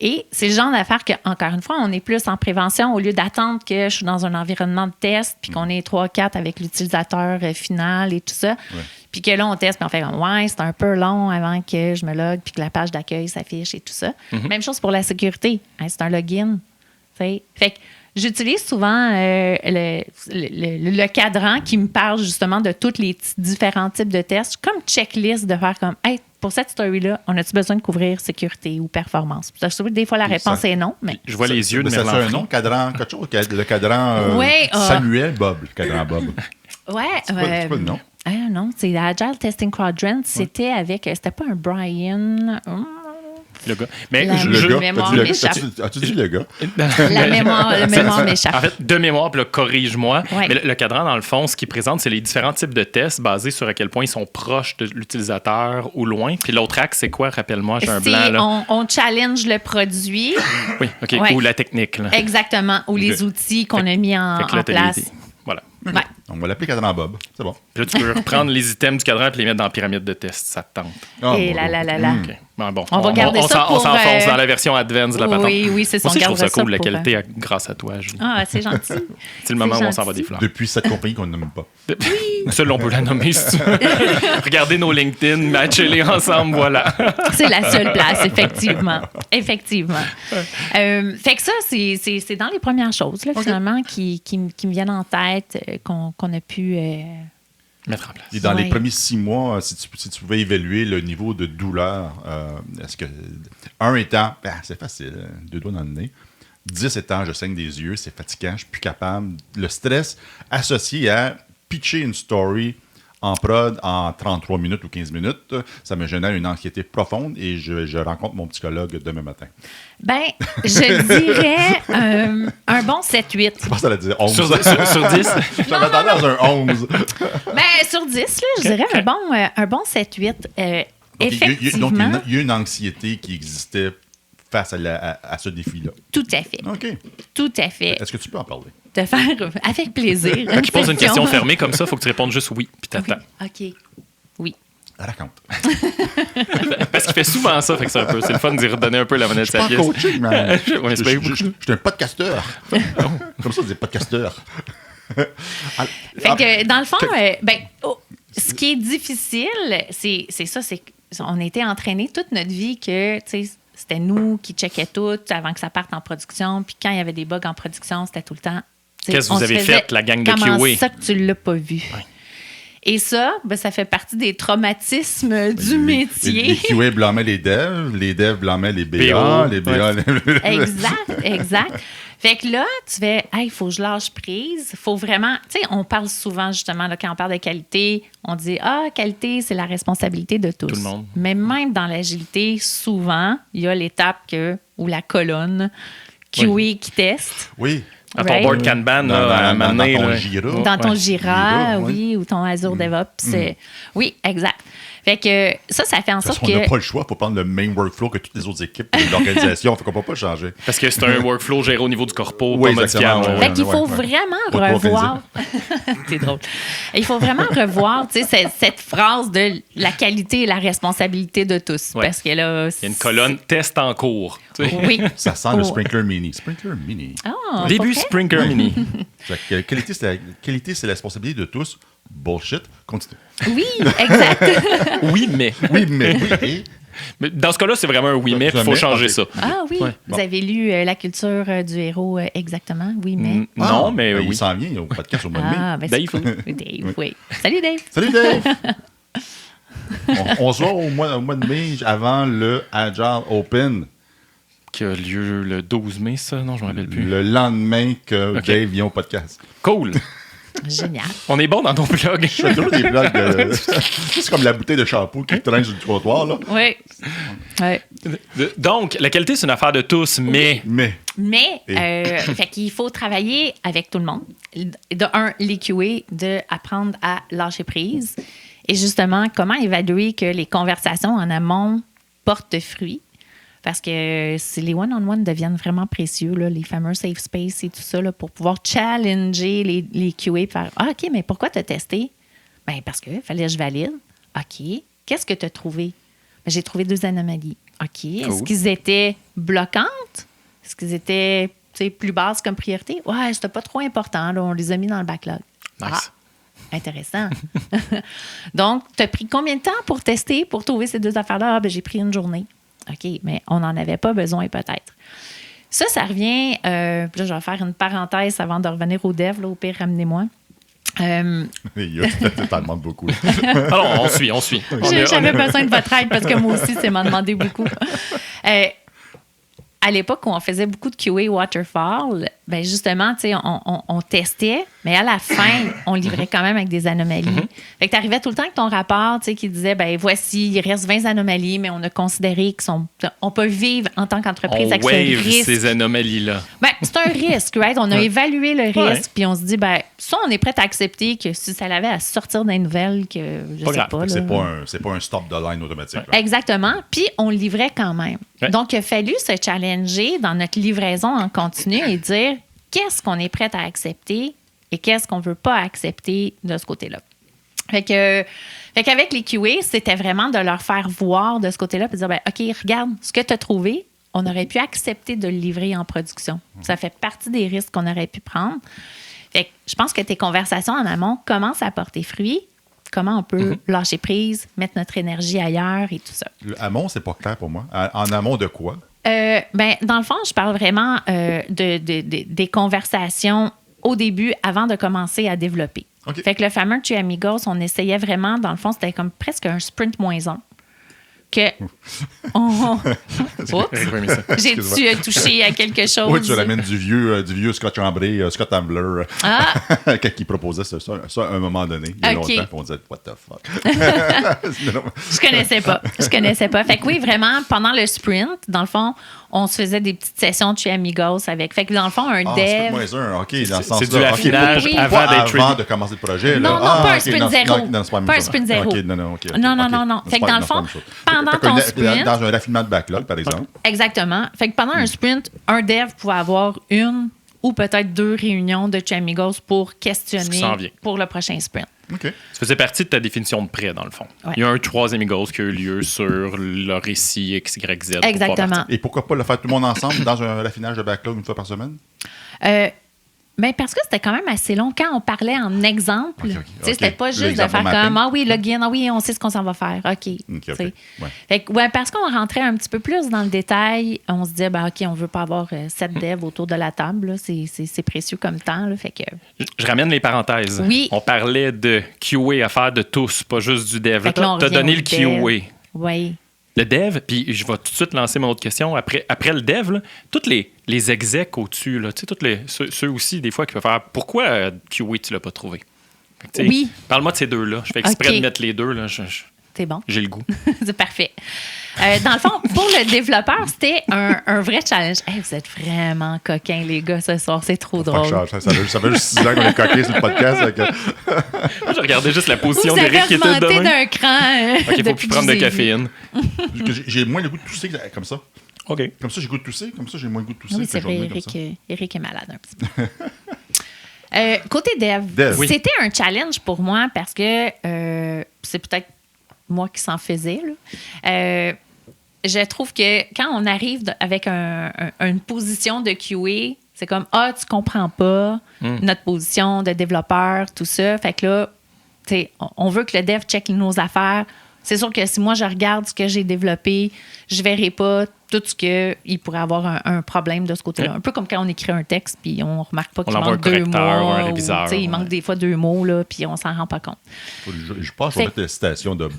Et c'est le genre d'affaire qu'encore une fois, on est plus en prévention au lieu d'attendre que je suis dans un environnement de test puis qu'on est 3-4 avec l'utilisateur final et tout ça. Ouais. Puis que là, on teste puis on fait « Ouais, c'est un peu long avant que je me logue puis que la page d'accueil s'affiche et tout ça. Même chose pour la sécurité. Hein, c'est un login. T'sais. Fait que j'utilise souvent le cadran qui me parle justement de tous les différents types de tests, comme checklist de faire comme hey, pour cette story-là, on a-tu besoin de couvrir sécurité ou performance? Des fois, la réponse est non. Mais je vois les yeux de Merlin. Ça, c'est un nom, cadran, quelque chose, le cadran Samuel Bob, le cadran Bob. Ouais. C'est pas le nom. Non, c'est Agile Testing Quadrant. C'était c'était pas un Brian. Le gars. Mais le mémoire m'échappe. As-tu dit le gars? La mémoire m'échappe. En fait, de mémoire, puis là, corrige-moi. Ouais. Mais le cadran, dans le fond, ce qu'il présente, c'est les différents types de tests basés sur à quel point ils sont proches de l'utilisateur ou loin. Puis l'autre axe, c'est quoi? Rappelle-moi, j'ai un blanc. Là. On challenge le produit. Oui, OK. Ouais. Ou la technique. Là. Exactement. Ou les outils qu'on a mis en place. Voilà. Okay. Ouais. On va l'appeler cadran Bob. C'est bon. Puis là, tu peux reprendre les items du cadran et les mettre dans la pyramide de test. Ça te tente. Et là. Okay. Bon, on va garder ça pour... On s'enfonce dans la version advanced de la patente. Oui, c'est ça. Moi aussi, je trouve ça cool, la qualité grâce à toi, Julie. Ah, c'est gentil. C'est le moment où on s'en va des fleurs. Depuis cette compagnie qu'on ne nomme pas. Oui. Seul, on peut la nommer si tu veux. Regardez nos LinkedIn, matchez-les ensemble, voilà. C'est la seule place, effectivement. Fait que ça, c'est dans les premières choses, là, finalement, qui me viennent en tête, qu'on a pu... mettre en place. Et dans les premiers 6 mois, si tu pouvais évaluer le niveau de douleur, est-ce que 1 étant, c'est facile, 2 doigts dans le nez, 10 étant, je saigne des yeux, c'est fatigant, je suis plus capable. Le stress associé à pitcher une story en prod en 33 minutes ou 15 minutes, ça me génère une anxiété profonde et je rencontre mon psychologue demain matin. Ben, je dirais un bon 7-8. Je pense que ça allait dire 11. Sur 10? Je m'attendais à un 11. Ben, sur 10, là, je dirais un bon 7-8. Effectivement. Donc, il y a une anxiété qui existait face à ce défi-là. Tout à fait. OK. Tout à fait. Est-ce que tu peux en parler? De faire avec plaisir. Quand tu poses une question fermée comme ça, il faut que tu répondes juste oui, puis t'attends. OK. Oui. Raconte. Parce qu'il fait souvent ça, fait que c'est le fun d'y redonner un peu la monnaie de sa pièce. Je suis pas coaching, man. Je suis un podcasteur. Comme ça, on dit podcasteur. Fait que, dans le fond, ce qui est difficile, c'est ça, c'est qu'on a été entraînés toute notre vie que, tu sais, c'était nous qui checkions tout avant que ça parte en production. Puis quand il y avait des bugs en production, c'était tout le temps. Qu'est-ce que vous avez fait, la gang de QA? Comment ça que tu ne l'as pas vu? Ouais. Et ça, ça fait partie des traumatismes du métier. Les QA blâmaient les devs blâmaient les BA, les BA... Exact. Fait que là, tu fais, il faut que je lâche prise. Il faut vraiment, tu sais, on parle souvent justement, là, quand on parle de qualité, on dit, qualité, c'est la responsabilité de tous. Tout le monde. Mais même dans l'agilité, souvent, il y a l'étape ou la colonne QA qui teste. Oui. À ton board Kanban, dans ton Jira. Dans ton Jira, oui, ou ton Azure DevOps. Oui, exact. Fait que ça fait en sorte que... On n'a pas le choix pour prendre le même workful que toutes les autres équipes de l'organisation. Fait qu'on ne peut pas changer. Parce que c'est un workflow géré au niveau du corpo, pas modifiable. Fait qu'il faut vraiment revoir... C'est drôle. Il faut vraiment revoir cette phrase de la qualité et la responsabilité de tous. Ouais. Parce que là... Il y a une colonne « test en cours ». Oui. Ça sent le Sprinkler Mini. Sprinkler Mini. Oh, début Sprinkler Mini. La qualité, c'est la responsabilité de tous. Bullshit. Continue. Oui, exact. Oui, mais. Mais dans ce cas-là, c'est vraiment un oui, mais il faut changer ça. Ah oui. Ouais. Vous avez lu La culture du héros exactement? Oui, mais. Non, mais oui. Il s'en vient au podcast au mois de mai. Dave, oui. Salut, Dave. Salut, Dave. On se voit au mois de mai avant le Agile Open. Qui a lieu le 12 mai, ça? Non, je ne me rappelle plus. Le lendemain que Dave vient au podcast. Cool. Génial. On est bon dans ton blog. Je fais toujours des blagues. C'est comme la bouteille de shampoing qui traîne sur le trottoir, là. Oui. Ouais. Donc, la qualité, c'est une affaire de tous, mais... Mais, fait qu'il faut travailler avec tout le monde. De un, les QA, de apprendre à lâcher prise. Et justement, comment évaluer que les conversations en amont portent fruit. Parce que les one-on-one deviennent vraiment précieux, là, les fameux safe space et tout ça, là, pour pouvoir challenger les QA et faire « Ah, OK, mais pourquoi tu as testé? » Bien, parce qu'il fallait que je valide. OK. Qu'est-ce que tu as trouvé? Ben, j'ai trouvé 2 anomalies. OK. Cool. Est-ce qu'ils étaient bloquantes? Est-ce qu'ils étaient plus basses comme priorité? Ouais, c'était pas trop important. Là, on les a mis dans le backlog. Nice. Ah, intéressant. Donc, tu as pris combien de temps pour tester, pour trouver ces 2 affaires-là? Ah, ben, j'ai pris une journée. OK, mais on n'en avait pas besoin peut-être. Ça revient... là, je vais faire une parenthèse avant de revenir au dev. Là, au pire, ramenez-moi. T'en demandes beaucoup. Alors, on suit. J'avais besoin de votre aide parce que moi aussi, c'est m'en demander beaucoup. À l'époque où on faisait beaucoup de QA waterfall, ben justement, tu sais, on testait, mais à la fin, on livrait quand même avec des anomalies. Fait que tu arrivais tout le temps avec ton rapport, tu sais, qui disait, ben voici, il reste 20 anomalies, mais on a considéré qu'on peut vivre en tant qu'entreprise avec ce risque. Ces anomalies-là. Ben, c'est un risque, right? On a évalué le risque, puis on se dit, ben, ça, on est prêt à accepter que si ça l'avait à sortir des nouvelles, que je sais pas. C'est pas un stop de line automatique. Là. Exactement. Puis on le livrait quand même. Ouais. Donc, il a fallu se challenger dans notre livraison en continu et dire qu'est-ce qu'on est prêt à accepter et qu'est-ce qu'on ne veut pas accepter de ce côté-là. Fait qu'avec les QA, c'était vraiment de leur faire voir de ce côté-là et dire, ben, OK, regarde, ce que tu as trouvé, on aurait pu accepter de le livrer en production. Ça fait partie des risques qu'on aurait pu prendre. Fait que je pense que tes conversations en amont commencent à porter fruit. Comment on peut lâcher prise, mettre notre énergie ailleurs et tout ça. Le amont, c'est pas clair pour moi. En amont de quoi? Ben, dans le fond, je parle vraiment des conversations au début, avant de commencer à développer. Okay. Fait que le fameux Tu Amigos, on essayait vraiment, dans le fond, c'était comme presque un sprint -1. Que J'ai-tu touché à quelque chose? Oui, tu ramènes du vieux Scott Chambray, Scott Ambler, qui proposait ça à un moment donné, il y a longtemps, puis on disait « What the fuck? » Je connaissais pas. Fait que oui, vraiment, pendant le sprint, dans le fond, on se faisait des petites sessions de chez Amigos avec. Fait que dans le fond, un dev... OK, dans ce sens-là. C'est du affinage avant de commencer le projet. Non, pas un sprint zéro. Pas un sprint zéro. OK. Non. Fait que dans le fond, pendant ton sprint... Dans un raffinement de backlog, par exemple. Exactement. Fait que pendant un sprint, un dev pouvait avoir 1 ou peut-être 2 réunions de Amigos pour questionner pour le prochain sprint. Okay. Ça faisait partie de ta définition de prêt, dans le fond. Ouais. Il y a un 3 Amigos qui a eu lieu sur le récit X, Y, Z. Exactement. Et pourquoi pas le faire tout le monde ensemble dans un raffinage de backlog 1 fois par semaine? Ben parce que c'était quand même assez long. Quand on parlait en exemple, c'était pas juste de faire comme « Ah oui, login, ah oui, on sait ce qu'on s'en va faire. » OK. Fait que, parce qu'on rentrait un petit peu plus dans le détail, on se disait ben, « OK, on veut pas avoir 7 devs autour de la table. Là. C'est précieux comme temps. Là. » Fait que... Je ramène les parenthèses. Oui. On parlait de QA à faire de tous, pas juste du dev. Tu as donné le QA. Oui. Le dev, puis je vais tout de suite lancer mon autre question. Après le dev, là, tous les execs au-dessus, là, ceux aussi, des fois, qui peuvent faire « Pourquoi QA, tu l'as pas trouvé? » Oui. Parle-moi de ces deux-là. Je fais exprès de mettre les deux. Là. C'est bon. J'ai le goût. C'est parfait. Dans le fond, pour le développeur, c'était un vrai challenge. Hey, vous êtes vraiment coquins, les gars, ce soir. C'est trop drôle. Ça fait juste 6 ans qu'on est coquins sur le podcast. Moi, je regardais juste la position d'Éric qui était de demain. d'un cran. OK, il faut plus prendre de caféine. J'ai moins le goût de tousser comme ça. OK. Comme ça, j'ai le goût de tousser. Comme ça, j'ai moins le goût de tousser. Oui, c'est vrai, Éric est malade un petit peu. Côté dev, c'était un challenge pour moi parce que c'est peut-être moi qui s'en faisais. Là. Je trouve que quand on arrive avec une position de QA, c'est comme « Ah, tu comprends pas notre position de développeur, tout ça. » Fait que là, on veut que le dev check nos affaires. C'est sûr que si moi, je regarde ce que j'ai développé, je verrai pas tout ce qu'il pourrait avoir un problème de ce côté-là. Un peu comme quand on écrit un texte puis on remarque pas qu'il manque 2 mots. Un réviseur, il manque des fois 2 mots là, puis on s'en rend pas compte. Je pense qu'on va mettre la citation de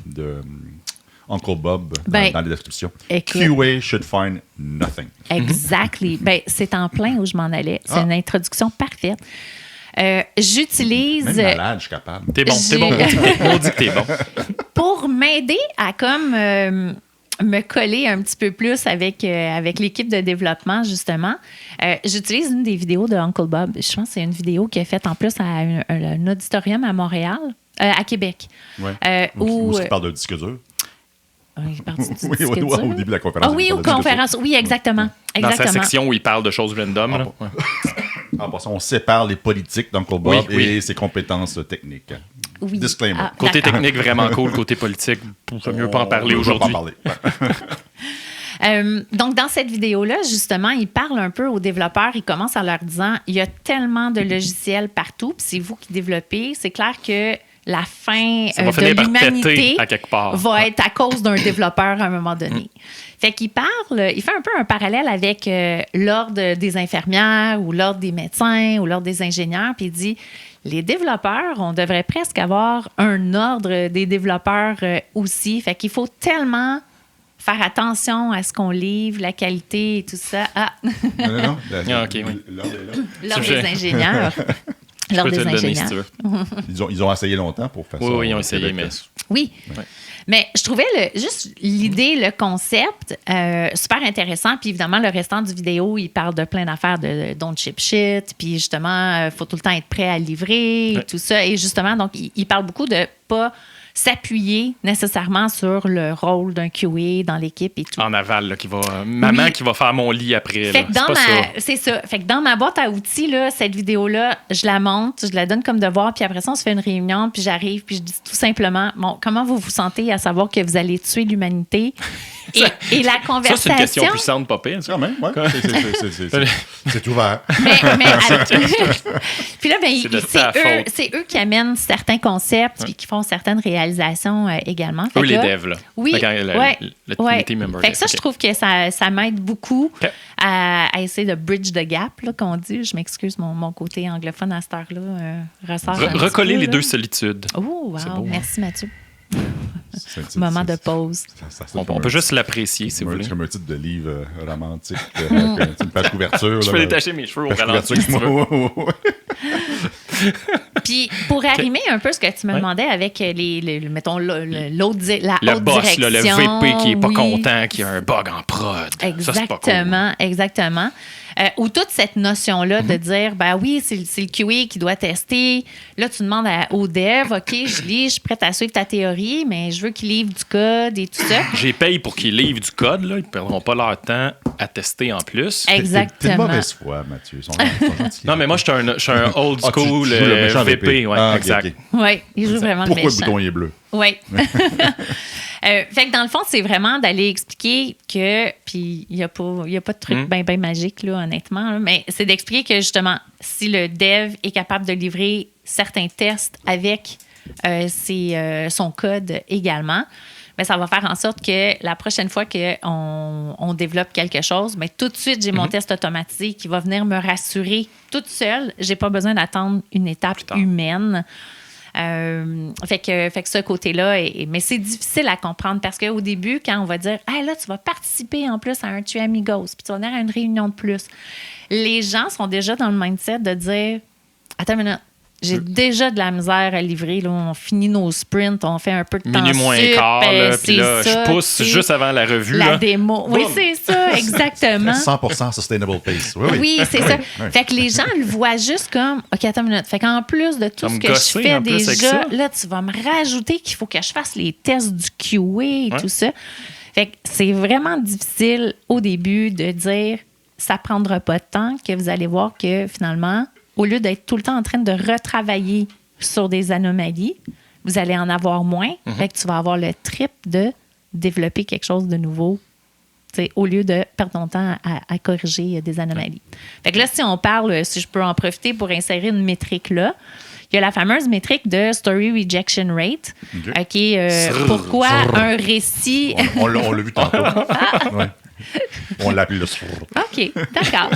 Uncle Bob dans la description. Écoute, QA should find nothing. Exactly. Ben, c'est en plein où je m'en allais. C'est une introduction parfaite. J'utilise... Même malade, je suis capable. T'es bon, t'es bon. On dit que t'es bon. Pour m'aider à comme me coller un petit peu plus avec l'équipe de développement, justement, j'utilise une des vidéos de Uncle Bob. Je pense que c'est une vidéo qu'il a faite en plus à un auditorium à Montréal, à Québec. Ouais. Où il parle de disque dur. Il parle du disque Oui, dur. au début de la conférence. Ah oui, aux conférences. Oui, exactement. Dans sa section où il parle de choses random. Là. En passant, on sépare les politiques d'Uncle Bob et ses compétences techniques. Oui. Disclaimer. Côté technique, vraiment cool. Côté politique, c'est mieux pas en parler aujourd'hui. Donc, dans cette vidéo-là, justement, il parle un peu aux développeurs. Il commence en leur disant, il y a tellement de logiciels partout, puis c'est vous qui développez. C'est clair que la fin de l'humanité à quelque part. Va être à cause d'un développeur à un moment donné. Fait qu'il il fait un peu un parallèle avec l'ordre des infirmières ou l'ordre des médecins ou l'ordre des ingénieurs, puis il dit, les développeurs, on devrait presque avoir un ordre des développeurs aussi. Fait qu'il faut tellement faire attention à ce qu'on livre, la qualité et tout ça. Non. OK, oui. L'ordre des ingénieurs. L'ordre des ingénieurs. Si tu veux. Ils ont essayé longtemps pour faire ça. Oui, ils ont essayé, mais... Oui. Ouais. Mais je trouvais juste l'idée, le concept, super intéressant. Puis évidemment, le restant du vidéo, il parle de plein d'affaires de don't ship shit. Puis justement, il faut tout le temps être prêt à livrer et tout ça. Et justement, donc, il parle beaucoup de pas s'appuyer nécessairement sur le rôle d'un QA dans l'équipe et tout. En aval, là, maman qui va faire mon lit après. Fait que c'est ça. Fait que dans ma boîte à outils, là, cette vidéo-là, je la monte, je la donne comme devoir, puis après ça, on se fait une réunion, puis j'arrive, puis je dis tout simplement, bon, comment vous vous sentez à savoir que vous allez tuer l'humanité? Et la conversation... Ça, c'est une question puissante, pas pire. Quand même, oui. C'est ouvert. Puis là, c'est eux qui amènent certains concepts puis qui font certaines réalisations également. Eux, les devs, là. Oui, le community member. Fait que ça, je trouve que ça m'aide beaucoup à essayer de bridge the gap, là, qu'on dit. Je m'excuse, mon côté anglophone à cette heure-là ressort recoller les deux solitudes. Oh, wow. Beau, merci, Mathieu. Moment de pause. On peut juste l'apprécier, si vous voulez. C'est comme un titre de livre romantique. Une page couverture. Je peux détacher mes cheveux au ralenti, si tu veux. Puis, pour arrimer un peu ce que tu me demandais avec mettons, l'autre le haute boss, direction. Là, le VP qui n'est pas content, qui a un bug en prod. Exactement, ça, exactement. Ou toute cette notion-là de dire, ben oui, c'est le QA qui doit tester. Là, tu demandes au dev, OK, je lis, je suis prête à suivre ta théorie, mais je veux qu'il livre du code et tout ça. J'ai payé pour qu'ils livrent du code, là. Ils ne perdront pas leur temps à tester en plus. Exactement. T'es de mauvaise foi, Mathieu. Ils sont gentils. Non, mais moi, je suis un old school VP. Ouais, exact. Okay. Oui, il joue vraiment Pourquoi le méchant. Le bouton est bleu? Oui. Fait que dans le fond, c'est vraiment d'aller expliquer que, puis il n'y a pas de truc bien magique, là, honnêtement, là, mais c'est d'expliquer que justement, si le dev est capable de livrer certains tests avec son code également, bien, ça va faire en sorte que la prochaine fois qu'on développe quelque chose, bien, tout de suite, j'ai mon test automatisé qui va venir me rassurer toute seule. Je n'ai pas besoin d'attendre une étape humaine. Fait que ce côté-là, mais c'est difficile à comprendre parce qu'au début, quand on va dire hey, là, tu vas participer en plus à un Tu Amigos, puis tu vas venir à une réunion de plus, les gens sont déjà dans le mindset de dire attends une minute, j'ai déjà de la misère à livrer. Là, on finit nos sprints, on fait un peu de temps minuit moins quart, puis là, je pousse juste avant la revue. La là. démo. Oui, c'est ça, exactement. 100% sustainable pace. Oui, c'est ça. Fait que les gens le voient juste comme, OK, attends une minute. Fait qu'en plus de tout ce que je fais déjà, là, tu vas me rajouter qu'il faut que je fasse les tests du QA et tout ça. Fait que c'est vraiment difficile au début de dire, ça prendra pas de temps, que vous allez voir que finalement, au lieu d'être tout le temps en train de retravailler sur des anomalies, vous allez en avoir moins. Fait que tu vas avoir le trip de développer quelque chose de nouveau, au lieu de perdre ton temps à corriger des anomalies. Fait que là, si on parle, si je peux en profiter pour insérer une métrique là, il y a la fameuse métrique de Story Rejection Rate, qui est pourquoi un récit... On l'a vu tantôt. Ouais. On l'appelle le srrr. OK, d'accord.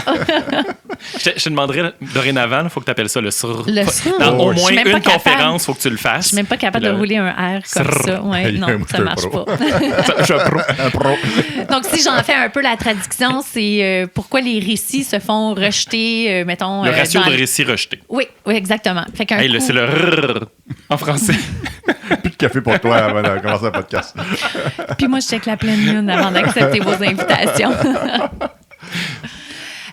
Je te demanderais dorénavant, il faut que tu appelles ça le srrr. Le srrr. Dans au Je suis moins même pas une capable. conférence, il faut que tu le fasses. Je suis même pas capable de rouler un R comme Srrr. ça. Ouais, Il y a non, un ça marche pro. pas. Un pro. Donc, si j'en fais un peu la traduction, c'est pourquoi les récits se font rejeter, mettons... Le ratio dans de récits rejetés. Oui, exactement. Fait qu'un Hey, coup- c'est le rrrr en français. Plus de café pour toi avant de commencer le podcast. Puis moi, je check la pleine lune avant d'accepter vos invitations.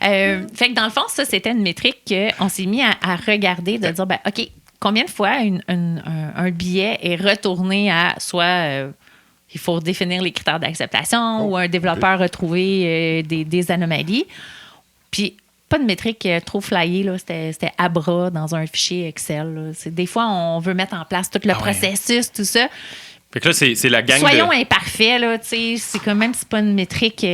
Fait que dans le fond, ça, c'était une métrique qu'on s'est mis à regarder, de dire, ben, OK, combien de fois un billet est retourné à soit il faut définir les critères d'acceptation ou un développeur a trouvé des anomalies. Puis, pas de métrique trop flyée, là. C'était à bras dans un fichier Excel. Là. Des fois, on veut mettre en place tout le processus, tout ça. Fait que là, c'est la gang Soyons de... imparfaits, là, tu sais, c'est quand même, c'est pas une métrique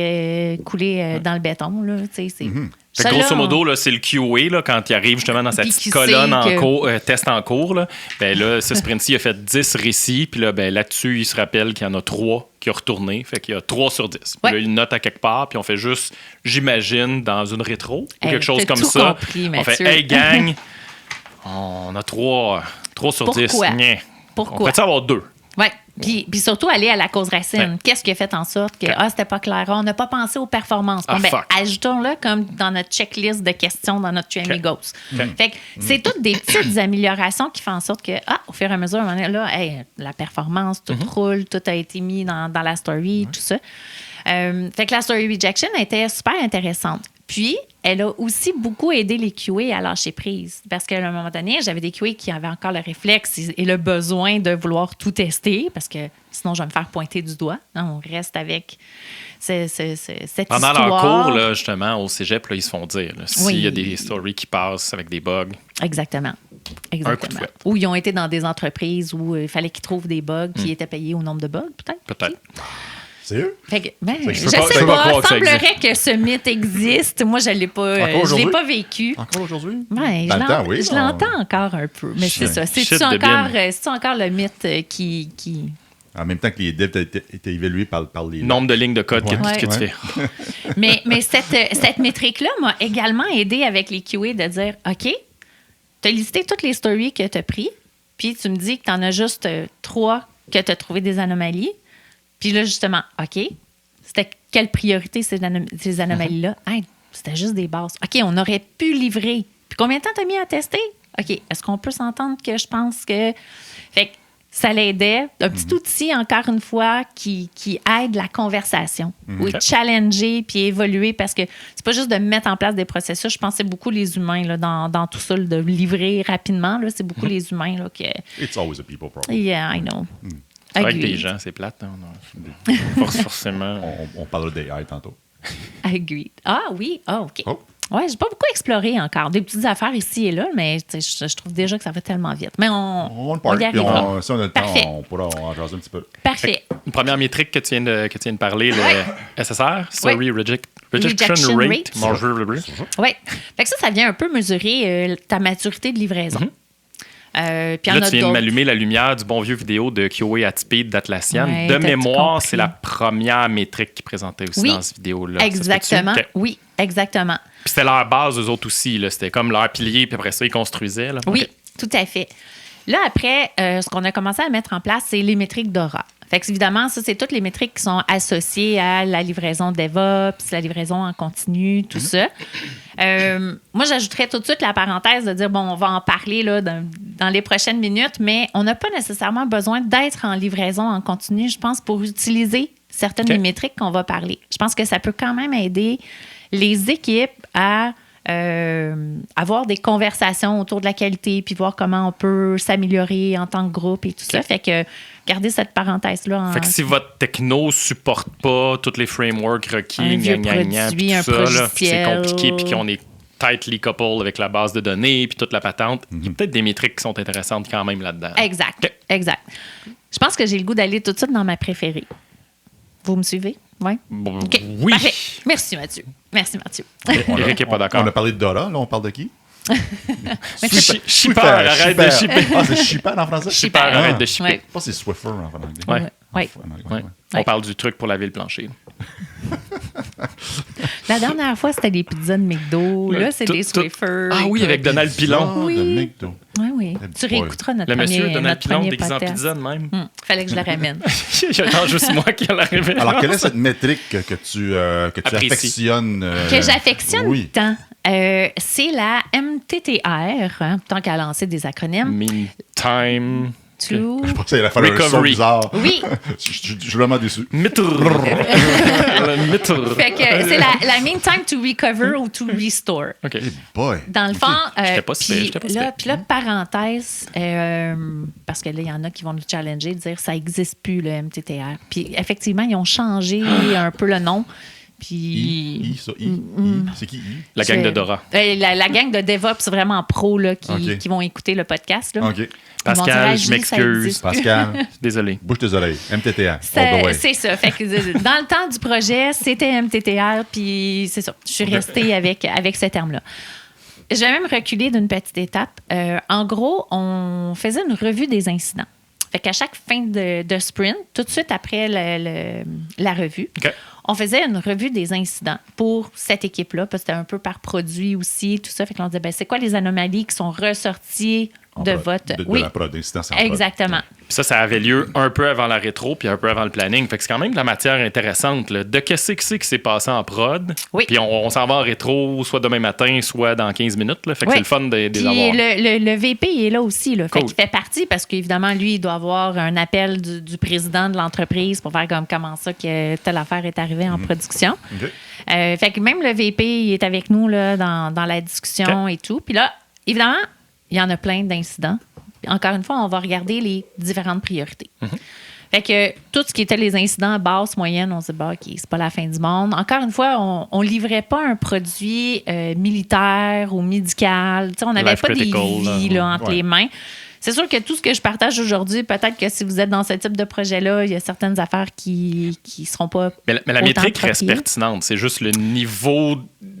coulée dans le béton, là, tu sais, c'est... Fait que grosso modo, là, c'est le QA, là, quand il arrive justement dans sa Puis petite qui colonne sait en que- cours, test en cours. Là, ben là, ce sprint-ci a fait 10 récits. Puis là, ben, là-dessus, il se rappelle qu'il y en a 3 qui ont retourné. Fait qu'il y a 3 sur 10. Puis Ouais. là, il note à quelque part. Puis on fait juste, j'imagine, dans une rétro ou Hey, quelque chose t'as comme tout ça. compris, On fait, Mathieu. hey gang, on a 3 sur 10. Pourquoi? Nyeh. Pourquoi? On peut-tu avoir 2? Oui, puis surtout aller à la cause racine. Ouais. Qu'est-ce qui a fait en sorte que Ouais. c'était pas clair? On n'a pas pensé aux performances. Ah, Bon, ben, fuck. ajoutons-le comme dans notre checklist de questions dans notre Amigos. OK. Fait que c'est toutes des petites améliorations qui font en sorte que, au fur et à mesure, à un moment donné, là, hey, la performance, tout roule, tout a été mis dans la story, tout ça. Fait que la story rejection était super intéressante. Puis, elle a aussi beaucoup aidé les QA à lâcher prise. Parce qu'à un moment donné, j'avais des QA qui avaient encore le réflexe et le besoin de vouloir tout tester, parce que sinon, je vais me faire pointer du doigt. Non, on reste avec cette Pendant histoire. leur cours, là, justement, au cégep, là, ils se font dire là, s'il y a des stories qui passent avec des bugs. Exactement. Un coup de Exactement. fouet. Ou ils ont été dans des entreprises où il fallait qu'ils trouvent des bugs qui étaient payés au nombre de bugs, peut-être. Peut-être. C'est eux? Fait que, que je je peux pas- je sais peux pas pas, croire que ça semblerait que ce mythe existe. Moi, je ne l'ai pas, Encore je l'ai aujourd'hui? pas vécu. Encore aujourd'hui? Ouais, Dans le temps, oui. je l'entends encore un peu. Mais c'est ça. Shit C'est-tu de encore, bine. c'est-tu encore le mythe qui... En même temps que les devs étaient évalués par les... Nombre de lignes de code que, Ouais. que tu Ouais. fais. Mais cette métrique-là m'a également aidé avec les QA de dire, OK, tu as listé toutes les stories que tu as prises, puis tu me dis que tu en as juste 3 que tu as trouvé des anomalies. Puis là, justement, OK, c'était quelle priorité ces anomalies-là? Hey, c'était juste des bases. OK, on aurait pu livrer. Puis combien de temps t'as mis à tester? OK, est-ce qu'on peut s'entendre que je pense que... Fait que ça l'aidait. Un petit outil, encore une fois, qui aide la conversation. Oui, challenger puis évoluer parce que c'est pas juste de mettre en place des processus. Je pensais beaucoup les humains là, dans tout ça, là, de livrer rapidement. Là, c'est beaucoup les humains là, que... It's always a people problem. Yeah, I know. C'est vrai que Agreed. des gens, c'est plate. Hein? Forcément. On parlera d'AI tantôt. Agreed. Ah oui, OK. Oh. Ouais, j'ai pas beaucoup exploré encore. Des petites affaires ici et là, mais je trouve déjà que ça va tellement vite. Mais On le on parle, y puis arrivera. si on a le temps, Parfait. on pourra en jaser un petit peu. Parfait. Une première métrique que tu viens de parler, le SSR, Story Rejection Rejection Rate. rate. Bonjour. Oui. Fait que ça vient un peu mesurer ta maturité de livraison. Puis il y en Là, a tu viens de d'autres. m'allumer la lumière du bon vieux vidéo de QA at Speed d'Atlassian. Ouais, de t'as-tu mémoire, compris? c'est la première métrique qu'ils présentaient aussi Oui, dans cette vidéo-là. Ça se Exactement. peut-tu? OK. Oui, exactement. Puis c'était leur base, eux autres aussi. Là. C'était comme leur pilier, puis après ça, ils construisaient. Là. Oui, OK. tout à fait. Là, après, ce qu'on a commencé à mettre en place, c'est les métriques d'Aura. Fait que, évidemment, ça, c'est toutes les métriques qui sont associées à la livraison DevOps, la livraison en continu, tout ça. Moi, j'ajouterais tout de suite la parenthèse de dire, bon, on va en parler là, dans les prochaines minutes, mais on n'a pas nécessairement besoin d'être en livraison en continu, je pense, pour utiliser certaines OK. des métriques qu'on va parler. Je pense que ça peut quand même aider les équipes à avoir des conversations autour de la qualité puis voir comment on peut s'améliorer en tant que groupe et tout ça. Fait que gardez cette parenthèse-là. En... Fait que si votre techno supporte pas tous les frameworks requis, Un vieux gna, gna, gna, produit, puis un tout ça, là, puis c'est logiciel. compliqué, puis qu'on est tightly coupled avec la base de données, puis toute la patente, il y a peut-être des métriques qui sont intéressantes quand même là-dedans. Exact, OK. exact. Je pense que j'ai le goût d'aller tout de suite dans ma préférée. Vous me suivez? Oui? Bon, OK. oui. Parfait. Merci, Mathieu. Merci, Mathieu. Eric est pas d'accord. On a parlé de Dora, là, on parle de qui? Shipper, arrête de shipper. Ah, c'est Shipper en français? Shipper, Shipper. arrête de shipper. Ouais. Je pense que c'est Swiffer en anglais. Ouais. Ouais. Ouais. On parle du truc pour laver le plancher. La dernière fois, c'était des pizzas de McDo. Là, c'est des Swiffer. Ah oui, avec Donald Pilon. Oui. De McDo. Oui. Tu réécouteras notre Le premier monsieur Donald notre Pilon premier déguisé en podcast. pizza de même. Fallait que je le ramène. J'attends juste moi qui a la révélation. Alors, quelle est cette métrique que tu Apprécie. affectionnes? Que j'affectionne Oui. tant. C'est la MTTR, hein, tant qu'à lancer des acronymes. Meantime. To... Je pensais qu'il allait falloir un son Recovery. bizarre. Oui, Je suis vraiment déçu. Mitter. Le mitter. fait que c'est la mean time to recover ou to restore. OK. Boy. Dans le fond, J'étais pas si pire, puis j'étais pas si là, pire. parenthèse, parce que là, il y en a qui vont nous challenger, dire ça n'existe plus, le MTTR. Puis effectivement, ils ont changé un peu le nom. Puis C'est qui I? La gang de Dora. La gang de DevOps vraiment pro là, OK. qui vont écouter le podcast. Là. OK. Ils vont dire, Pascal, Ah, je Julie, ça m'excuse. existe plus. Pascal, Désolé. bouge tes oreilles. MTTA. All the way. C'est ça. Fait que dans le temps du projet, c'était MTTR, puis c'est ça. Je suis restée avec ce terme-là. Je vais même reculer d'une petite étape. En gros, on faisait une revue des incidents. Fait qu'à chaque fin de sprint, tout de suite après la revue, OK. on faisait une revue des incidents pour cette équipe-là, parce que c'était un peu par produit aussi, tout ça. Fait qu'on disait, ben, c'est quoi les anomalies qui sont ressorties de votre... De Oui, la prod, d'incident, c'est en prod. exactement. Puis ça avait lieu un peu avant la rétro, puis un peu avant le planning. Fait que c'est quand même de la matière intéressante, là, de qu'est-ce que c'est qui s'est passé en prod. Oui. Puis on s'en va en rétro, soit demain matin, soit dans 15 minutes. Là. Fait que Oui. c'est le fun des Puis avoir. le VP il est là aussi. Là. Fait Cool. qu'il fait partie parce qu'évidemment, lui, il doit avoir un appel du président de l'entreprise pour faire comme comment ça que telle affaire est arrivée en production. OK. Fait que même le VP, il est avec nous là, dans la discussion OK. et tout. Puis là, évidemment, il y en a plein d'incidents. Encore une fois, on va regarder les différentes priorités. Fait que tout ce qui était les incidents basse, moyenne, on se dit, bah, OK, c'est pas la fin du monde. Encore une fois, on livrait pas un produit militaire ou médical. Tu sais, on n'avait Life pas des critical, vies là, entre ouais. les mains. C'est sûr que tout ce que je partage aujourd'hui, peut-être que si vous êtes dans ce type de projet-là, il y a certaines affaires qui seront pas. Mais la autant métrique reste appropriées. pertinente. C'est juste le niveau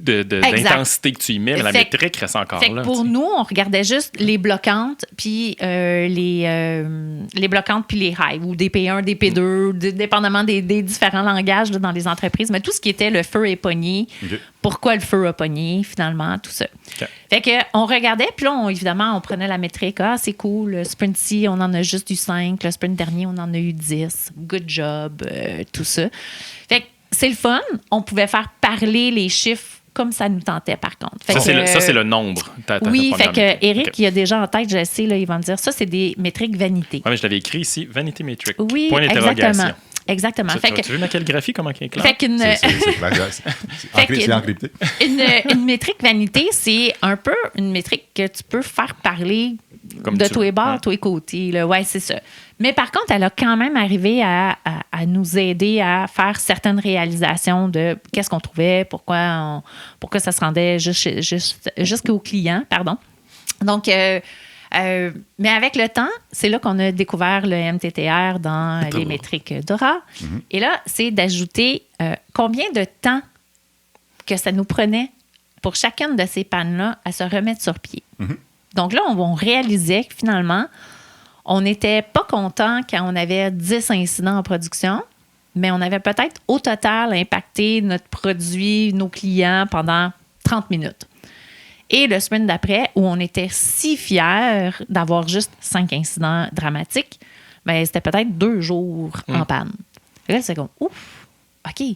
Exact. d'intensité que tu y mets, mais la Fait que- métrique reste encore Fait que là. pour tu sais. nous, on regardait juste les bloquantes, puis les bloquantes, puis les highs, ou des P1, des P2, dépendamment des différents langages là, dans les entreprises. Mais tout ce qui était le feu et pogné, OK. pourquoi le feu a pogné, finalement, tout ça. OK. Fait que on regardait, puis là, évidemment, on prenait la métrique. Ah, c'est cool. Le sprint-ci, on en a juste eu 5. Le sprint dernier, on en a eu 10. Good job, tout ça. Fait que c'est le fun. On pouvait faire parler les chiffres comme ça nous tentait, par contre. Fait Ça, que, c'est le nombre. oui, fait que Eric, OK. il a déjà en tête, je sais, là, il va me dire, ça, c'est des métriques vanité. Ouais, mais je l'avais écrit ici, Vanity Metric. Oui, Point d'interrogation. exactement. Exactement. Fait que, Tu veux ma calligraphie, comment elle est claire? fait qu'une C'est clair. Fait que- C'est encrypté. une métrique vanité, c'est un peu une métrique que tu peux faire parler Comme de tu tous les veux. bords, Ouais. tous les côtés. Là. Ouais, c'est ça. Mais par contre, elle a quand même arrivé à nous aider à faire certaines réalisations de qu'est-ce qu'on trouvait, pourquoi ça se rendait jusqu'au client. Pardon. Donc, mais avec le temps, c'est là qu'on a découvert le MTTR dans les métriques Dora. Et là, c'est d'ajouter combien de temps que ça nous prenait pour chacune de ces pannes-là à se remettre sur pied. Donc là, on réalisait que finalement, on n'était pas content quand on avait 10 incidents en production, mais on avait peut-être au total impacté notre produit, nos clients pendant 30 minutes. Et le sprint d'après, où on était si fiers d'avoir juste 5 incidents dramatiques, ben, c'était peut-être 2 jours en panne. Et là, c'est comme, ouf, OK.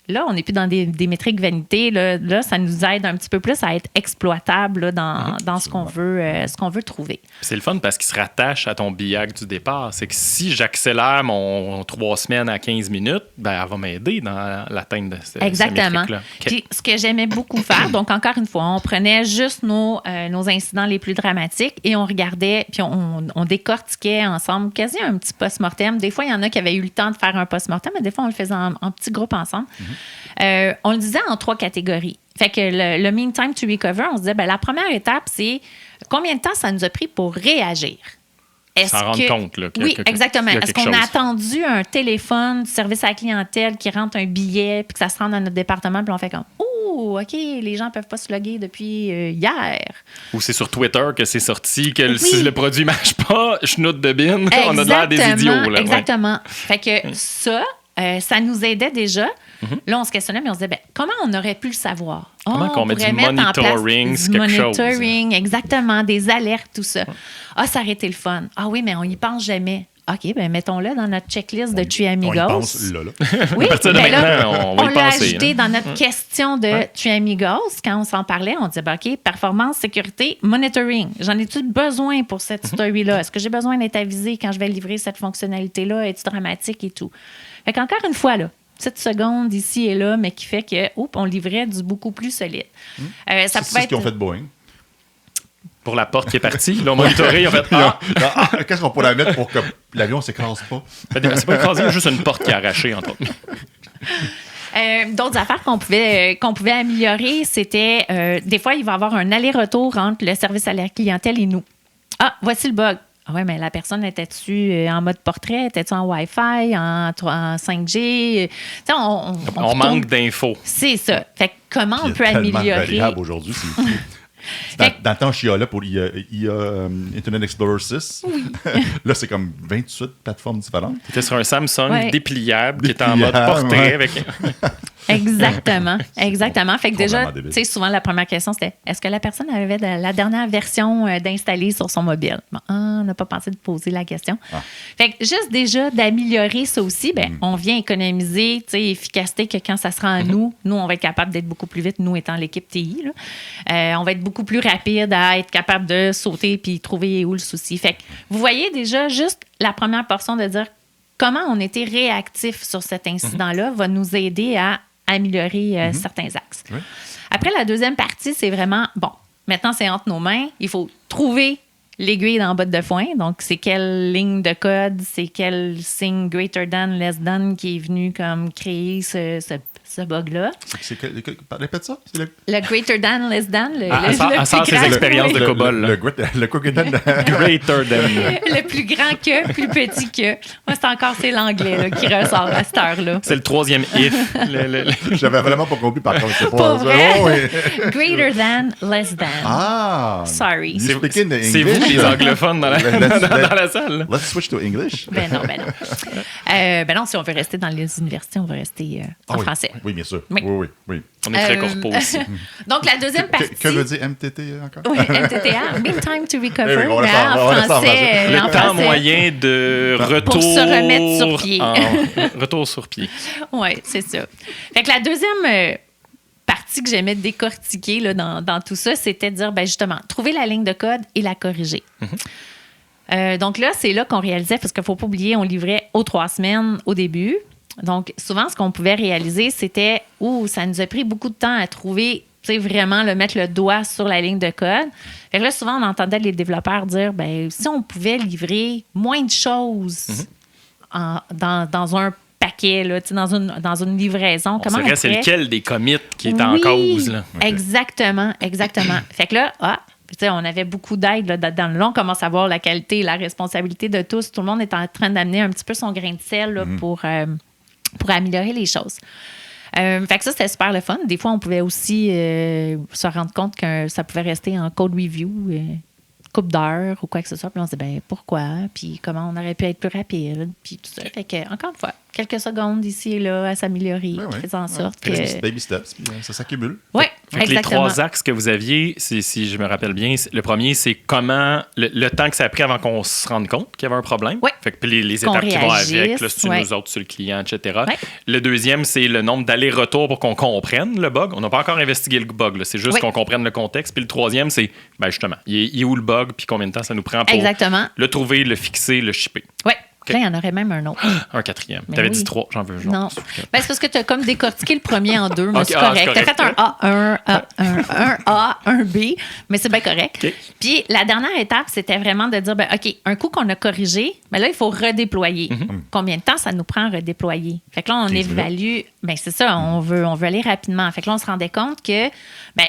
Là, on n'est plus dans des métriques vanité. Là, ça nous aide un petit peu plus à être exploitable là, dans ce qu'on veut trouver. C'est le fun parce qu'il se rattache à ton billac du départ. C'est que si j'accélère mon 3 semaines à 15 minutes, ben, elle va m'aider dans l'atteinte de cette Exactement. métrique-là. OK. Puis, ce que j'aimais beaucoup faire, donc encore une fois, on prenait juste nos incidents les plus dramatiques et on regardait, puis on décortiquait ensemble quasi un petit post-mortem. Des fois, il y en a qui avaient eu le temps de faire un post-mortem, mais des fois, on le faisait en petits groupes ensemble. On le disait en 3 catégories. Fait que le mean time to recover, on se disait, ben, la première étape, c'est combien de temps ça nous a pris pour réagir? S'en rendre compte, là, Oui, exactement. qu'il y a Est-ce quelque qu'on a chose. attendu un téléphone du service à la clientèle qui rentre un billet puis que ça se rende à notre département puis on fait comme « Oh, OK, les gens ne peuvent pas se loguer depuis hier. » Ou c'est sur Twitter que c'est sorti que Oui. si le produit ne marche pas, chenoute de bin, on a l'air des idiots. Là, Exactement. Fait que ça nous aidait déjà Là, on se questionnait, mais on se disait, comment on aurait pu le savoir? Comment qu'on met du pourrait mettre en place monitoring sur du quelque chose? monitoring, exactement, des alertes, tout ça. Ça aurait été le fun. Ah oui, mais on n'y pense jamais. OK, mettons-le dans notre checklist de TUI Amigos. On y pense là. Oui, À partir de maintenant, on va y l'a penser. ajouté dans notre question de TUI Amigos. Quand on s'en parlait, on disait, OK, performance, sécurité, monitoring. J'en ai-tu besoin pour cette story-là? Est-ce que j'ai besoin d'être avisé quand je vais livrer cette fonctionnalité-là? Est-ce dramatique et tout? Fait qu'encore une fois, là, petite seconde ici et là, mais qui fait que, on livrait du beaucoup plus solide. Ça C'est pouvait ce qu'ils ont être... fait de Boeing. Pour la porte qui est partie, ils l'ont monitoré, ils ont fait Qu'est-ce qu'on pourrait la mettre pour que l'avion ne s'écrase pas? c'est pas écrasé, il y a juste une porte qui a arraché, entre autres. D'autres affaires qu'on pouvait améliorer, c'était des fois, il va y avoir un aller-retour entre le service à la clientèle et nous. Ah, voici le bug. Ah oui, mais la personne était-tu en mode portrait? Était-tu en Wi-Fi, en 5G? On manque d'infos. C'est ça. Fait que comment on peut tellement améliorer? variable aujourd'hui, c'est fou. Dans le temps, je suis là pour Internet Explorer 6. Oui. Là, c'est comme 28 plateformes différentes. C'était sur un Samsung dépliable qui était en Dépliable, mode portrait. ouais. Avec... Exactement. Fait que déjà, Complètement débile. tu sais, souvent, la première question, c'était est-ce que la personne avait la dernière version d'installer sur son mobile? Bon, on n'a pas pensé de poser la question. Fait que juste déjà d'améliorer ça aussi, on vient économiser, tu sais, efficacité que quand ça sera à nous, on va être capable d'être beaucoup plus vite, nous étant l'équipe TI. Là. On va être beaucoup plus rapide à être capable de sauter puis trouver où le souci. Fait que vous voyez déjà juste la première portion de dire comment on était réactif sur cet incident-là va nous aider à améliorer certains axes. Oui. Après, la deuxième partie, c'est vraiment, maintenant, c'est entre nos mains. Il faut trouver l'aiguille dans la botte de foin. Donc, c'est quelle ligne de code, c'est quel signe greater than, less than qui est venu comme créer ce bug-là. Répète ça. C'est Le greater than, less than. Elle sort ses expériences de COBOL. le quicker than. Greater than. Le plus grand que, plus petit que. Moi, c'est l'anglais là, qui ressort à cette heure-là. C'est le troisième if. J'avais vraiment pas compris, par contre. C'est Pour pas vrai? Greater than, less than. Ah! Sorry. C'est vous les anglophones dans la salle. Là. Let's switch to English. Ben non, si on veut rester dans les universités, on va rester en français. Oui, bien sûr. Oui. Oui. On est très corpo aussi. Donc, la deuxième partie... Que veut dire MTT encore? Oui, MTTA, Mean Time to Recover. On va en français. Le en temps français. moyen de retour... Pour se remettre sur pied. Retour sur pied. Oui, c'est ça. Fait que la deuxième partie que j'aimais décortiquer là, dans tout ça, c'était de dire, justement, trouver la ligne de code et la corriger. Donc là, c'est là qu'on réalisait, parce qu'il ne faut pas oublier, on livrait aux 3 semaines au début. Donc, souvent, ce qu'on pouvait réaliser, c'était ça nous a pris beaucoup de temps à trouver, tu sais, vraiment mettre le doigt sur la ligne de code. Fait que là, souvent, on entendait les développeurs dire, si on pouvait livrer moins de choses dans un paquet, là, dans une livraison, comment on c'est ferait? lequel des commits qui est en cause? Là. Okay. Exactement. Fait que là, on avait beaucoup d'aide là-dedans. Là, on commence à voir la qualité et la responsabilité de tous. Tout le monde est en train d'amener un petit peu son grain de sel là, pour améliorer les choses. Fait que ça, c'était super le fun. Des fois, on pouvait aussi se rendre compte que ça pouvait rester en code review, couple d'heures ou quoi que ce soit. Puis on se dit, pourquoi? Puis comment on aurait pu être plus rapide? Puis tout ça. Fait que, encore une fois, quelques secondes ici et là à s'améliorer, faisant en sorte que... Baby steps, puis ça s'accumule. Oui, exactement. Les 3 axes que vous aviez, si je me rappelle bien, le premier, c'est comment le temps que ça a pris avant qu'on se rende compte qu'il y avait un problème. Oui. Fait que puis les étapes qui vont avec, là, c'est nous autres, sur le client, etc. Oui. Le deuxième, c'est le nombre d'allers-retours pour qu'on comprenne le bug. On n'a pas encore investigué le bug, là, c'est juste qu'on comprenne le contexte. Puis le troisième, c'est justement, il est où le bug, puis combien de temps ça nous prend pour le trouver, le fixer, le shipper. Oui. Là, il y en aurait même un autre. Un quatrième. Tu avais dit 3, j'en veux. Non. C'est parce que tu as comme décortiqué le premier en 2, mais c'est correct. Tu as fait un A, un A, un B, mais c'est bien correct. Okay. Puis la dernière étape, c'était vraiment de dire, OK, un coup qu'on a corrigé, mais là, il faut redéployer. Combien de temps ça nous prend à redéployer? Fait que là, on évalue. C'est ça, on veut aller rapidement. Fait que là, on se rendait compte que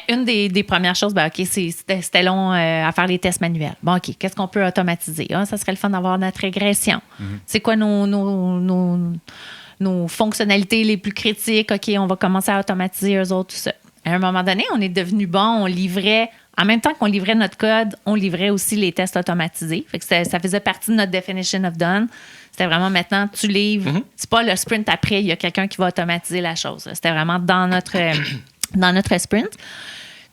une des premières choses, OK, c'était long à faire les tests manuels. Bon, OK, qu'est-ce qu'on peut automatiser? Ça serait le fun d'avoir notre régression. C'est quoi nos fonctionnalités les plus critiques? OK, on va commencer à automatiser eux autres, tout ça. à un moment donné, on est devenu bon, on livrait, en même temps qu'on livrait notre code, on livrait aussi les tests automatisés. Fait que ça faisait partie de notre definition of done. C'était vraiment maintenant, tu livres, c'est pas le sprint après, il y a quelqu'un qui va automatiser la chose. Là. C'était vraiment dans notre sprint.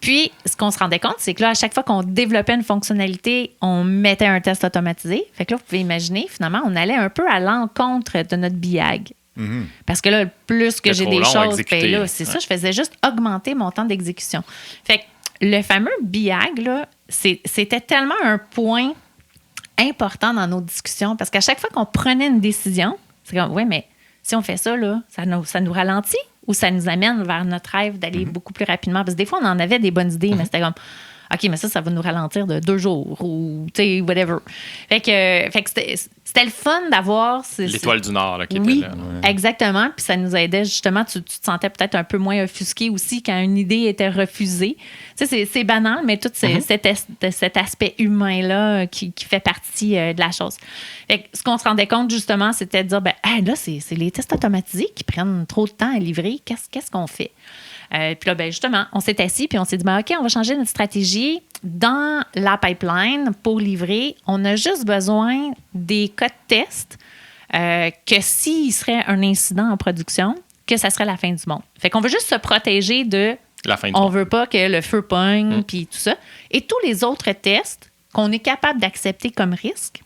Puis, ce qu'on se rendait compte, c'est que là, à chaque fois qu'on développait une fonctionnalité, on mettait un test automatisé. Fait que là, vous pouvez imaginer, finalement, on allait un peu à l'encontre de notre BIAG. Parce que là, plus que j'ai des choses, ben là, c'est ça, je faisais juste augmenter mon temps d'exécution. Fait que le fameux BIAG, là, c'était tellement un point important dans nos discussions parce qu'à chaque fois qu'on prenait une décision, c'est comme, oui, mais si on fait ça, là, ça nous ralentit ou ça nous amène vers notre rêve d'aller beaucoup plus rapidement? Parce que des fois, on en avait des bonnes idées, mais c'était comme, OK, mais ça va nous ralentir de 2 jours ou, tu sais, whatever. Fait que c'était le fun d'avoir... L'étoile du Nord là, qui était là. Oui, exactement. Puis ça nous aidait, justement, tu te sentais peut-être un peu moins offusqué aussi quand une idée était refusée. Tu sais, c'est banal, mais tout cet aspect humain-là qui fait partie de la chose. Fait que ce qu'on se rendait compte, justement, c'était de dire, là, c'est les tests automatisés qui prennent trop de temps à livrer. Qu'est-ce qu'on fait? Puis là, justement, on s'est assis puis on s'est dit, OK, on va changer notre stratégie. Dans la pipeline, pour livrer, on a juste besoin des cas de test que s'il serait un incident en production, que ça serait la fin du monde. Fait qu'on veut juste se protéger de... La fin du monde. On monde. veut pas que le feu pogne puis tout ça. Et tous les autres tests qu'on est capable d'accepter comme risque,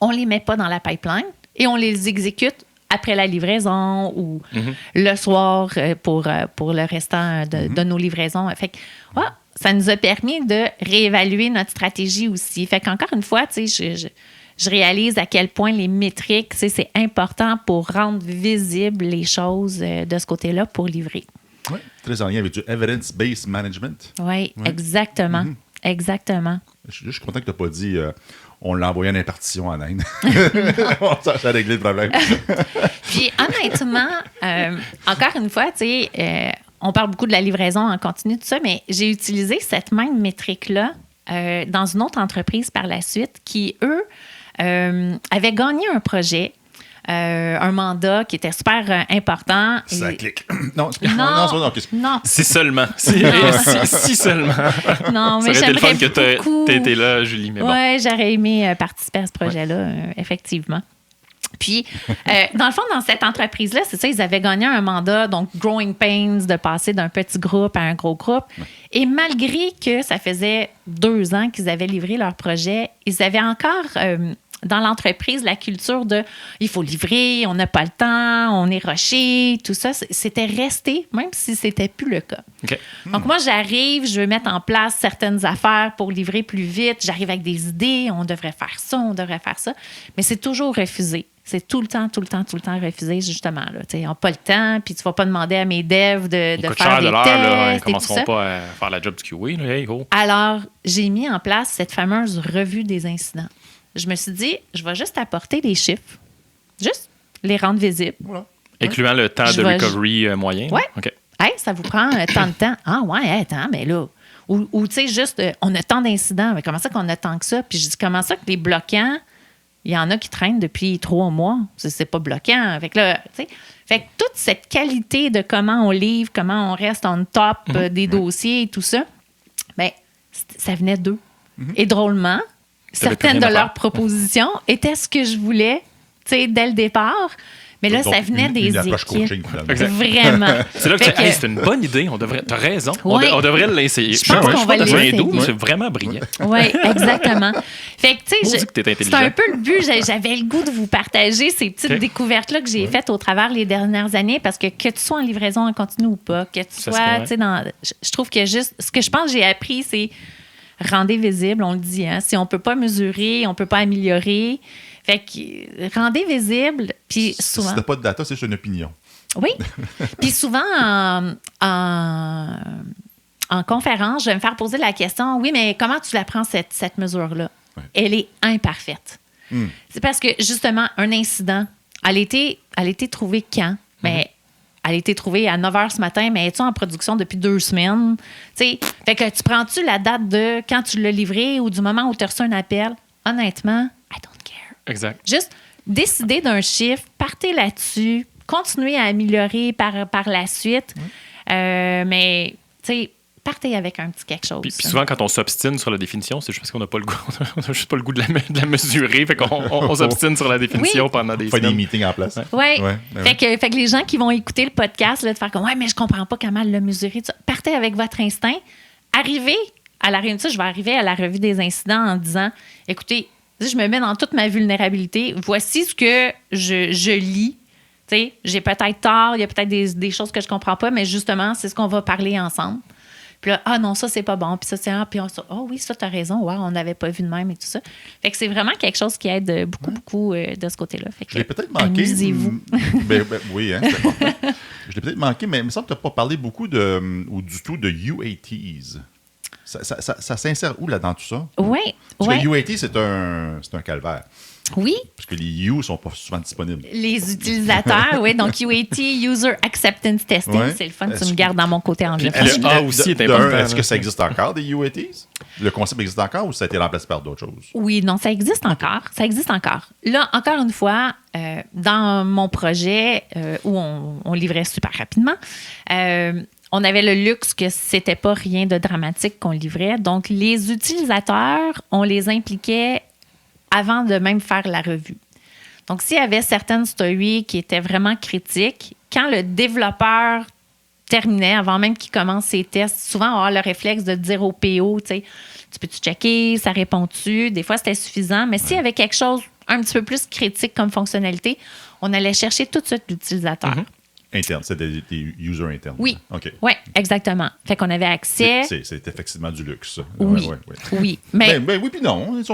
on les met pas dans la pipeline et on les exécute après la livraison ou le soir pour le restant de nos livraisons. Fait que, ça nous a permis de réévaluer notre stratégie aussi. Fait qu'encore une fois, tu sais, je réalise à quel point les métriques, tu sais, c'est important pour rendre visibles les choses de ce côté-là pour livrer. Oui, très en lien avec du evidence-based management. Oui, exactement. Exactement. Je suis content que tu n'as pas dit on l'a envoyé en impartition en Inde. Ça a réglé le problème. Puis honnêtement, encore une fois, tu sais, on parle beaucoup de la livraison en continu, tout ça, mais j'ai utilisé cette même métrique-là dans une autre entreprise par la suite qui, eux, avaient gagné un projet. Un mandat qui était super important. Ça clique. Non. Si seulement. Si seulement. Non, mais ça aurait été le fun beaucoup... que tu étais là, Julie. Mais bon. Oui, j'aurais aimé participer à ce projet-là, effectivement. Puis, dans le fond, dans cette entreprise-là, c'est ça, ils avaient gagné un mandat, donc Growing Pains, de passer d'un petit groupe à un gros groupe. Ouais. Et malgré que ça faisait 2 ans qu'ils avaient livré leur projet, ils avaient encore... dans l'entreprise, la culture de il faut livrer, on n'a pas le temps, on est rushé, tout ça, c'était resté, même si c'était plus le cas. Okay. Donc, moi, j'arrive, je veux mettre en place certaines affaires pour livrer plus vite. J'arrive avec des idées, on devrait faire ça, on devrait faire ça. Mais c'est toujours refusé. C'est tout le temps refusé, justement. Ils n'ont pas le temps, puis tu ne vas pas demander à mes devs de faire des tests. Là, ils ne commenceront pas à faire la job du QA. Là, hey, oh. Alors, j'ai mis en place cette fameuse revue des incidents. Je me suis dit, je vais juste apporter les chiffres, juste les rendre visibles. Voilà. Incluant le temps de recovery moyen? Oui. Okay. Hey, ça vous prend tant de temps. Ah ouais, attends, mais là... Ou tu sais, juste, on a tant d'incidents. Mais comment ça qu'on a tant que ça? Puis je dis, comment ça que les bloquants, il y en a qui traînent depuis 3 mois. C'est pas bloquant. Fait que là, tu sais... Fait que toute cette qualité de comment on livre, comment on reste on top des dossiers et tout ça, bien, ça venait d'eux. Et drôlement... Certaines de leurs propositions étaient ce que je voulais, tu sais, dès le départ. Mais là, donc, ça venait des équipes. Coaching, vraiment. C'est là que tu dis, c'est une bonne idée. T'as raison. Ouais. On devrait l'essayer. Je pense qu'on va l'essayer. C'est vraiment brillant. Oui, exactement. Fait que, tu sais, c'est un peu le but. J'avais le goût de vous partager ces petites découvertes-là que j'ai faites au travers les dernières années parce que tu sois en livraison en continu ou pas, que tu sois, tu sais, dans... Je trouve que juste... Ce que je pense que j'ai appris, c'est rendez visible, on le dit, hein? Si on ne peut pas mesurer, on ne peut pas améliorer. Fait que rendez visible, puis souvent... Si tu n'as pas de data, c'est juste une opinion. Oui. Puis souvent, en conférence, je vais me faire poser la question, oui, mais comment tu la prends, cette mesure-là? Ouais. Elle est imparfaite. C'est parce que, justement, un incident, elle a été trouvée quand? Mais elle a été trouvée à 9 h ce matin, mais es-tu en production depuis 2 semaines? T'sais, fait que tu prends-tu la date de quand tu l'as livré ou du moment où tu as reçu un appel? Honnêtement, I don't care. Exact. Juste décider d'un chiffre, partez là-dessus, continuez à améliorer par la suite. Mais sais, partez avec un petit quelque chose. Puis souvent, quand on s'obstine sur la définition, c'est juste parce qu'on n'a pas le goût, on n'a juste pas le goût de la mesurer. Fait qu'on on s'obstine sur la définition pendant des On fait des semaines. meetings en place. Oui. Ouais, Fait que les gens qui vont écouter le podcast, là, de faire comme, ouais, mais je comprends pas comment le mesurer. Tout ça. Partez avec votre instinct. Arrivez à la réunion. Je vais arriver à la revue des incidents en disant, écoutez, je me mets dans toute ma vulnérabilité. Voici ce que je lis. Tu sais, j'ai peut-être tort, il y a peut-être des choses que je comprends pas, mais justement, c'est ce qu'on va parler ensemble. Puis là, ah non, ça, c'est pas bon. Puis ça, c'est puis on se dit, oh oui, ça, t'as raison. Wow, on n'avait pas vu de même et tout ça. Fait que c'est vraiment quelque chose qui aide beaucoup de ce côté-là. Fait que, je l'ai peut-être manqué. amusez-vous. Oui, hein, c'est important. Je l'ai peut-être manqué, mais il me semble que tu n'as pas parlé beaucoup ou du tout de UATs. Ça s'insère où là-dans tout ça? Oui, Parce oui. que UAT, c'est un calvaire. Oui, Parce que les U ne sont pas souvent disponibles. les utilisateurs, oui. Donc, UAT, User Acceptance Testing, Ouais. c'est le fun. Tu me gardes dans mon côté anglophone. Puis le A aussi est important. Est-ce que ça existe encore, des UATs? Le concept existe encore ou ça a été remplacé par d'autres choses? Oui, non, ça existe encore. Ça existe encore. Là, encore une fois, dans mon projet où on livrait super rapidement, on avait le luxe que c'était pas rien de dramatique qu'on livrait. Donc, les utilisateurs, on les impliquait avant de même faire la revue. Donc, s'il y avait certaines stories qui étaient vraiment critiques, quand le développeur terminait, avant même qu'il commence ses tests, souvent, on va avoir le réflexe de dire au PO, tu sais, tu peux-tu checker, ça répond-tu? Des fois, c'était suffisant. Mais s'il y avait quelque chose un petit peu plus critique comme fonctionnalité, on allait chercher tout de suite l'utilisateur. Interne, c'est des users internes. Oui. OK. Oui, exactement. Fait qu'on avait accès. C'est effectivement du luxe. Ça. Oui. Ouais. Oui. Mais Ben oui, puis non. Ils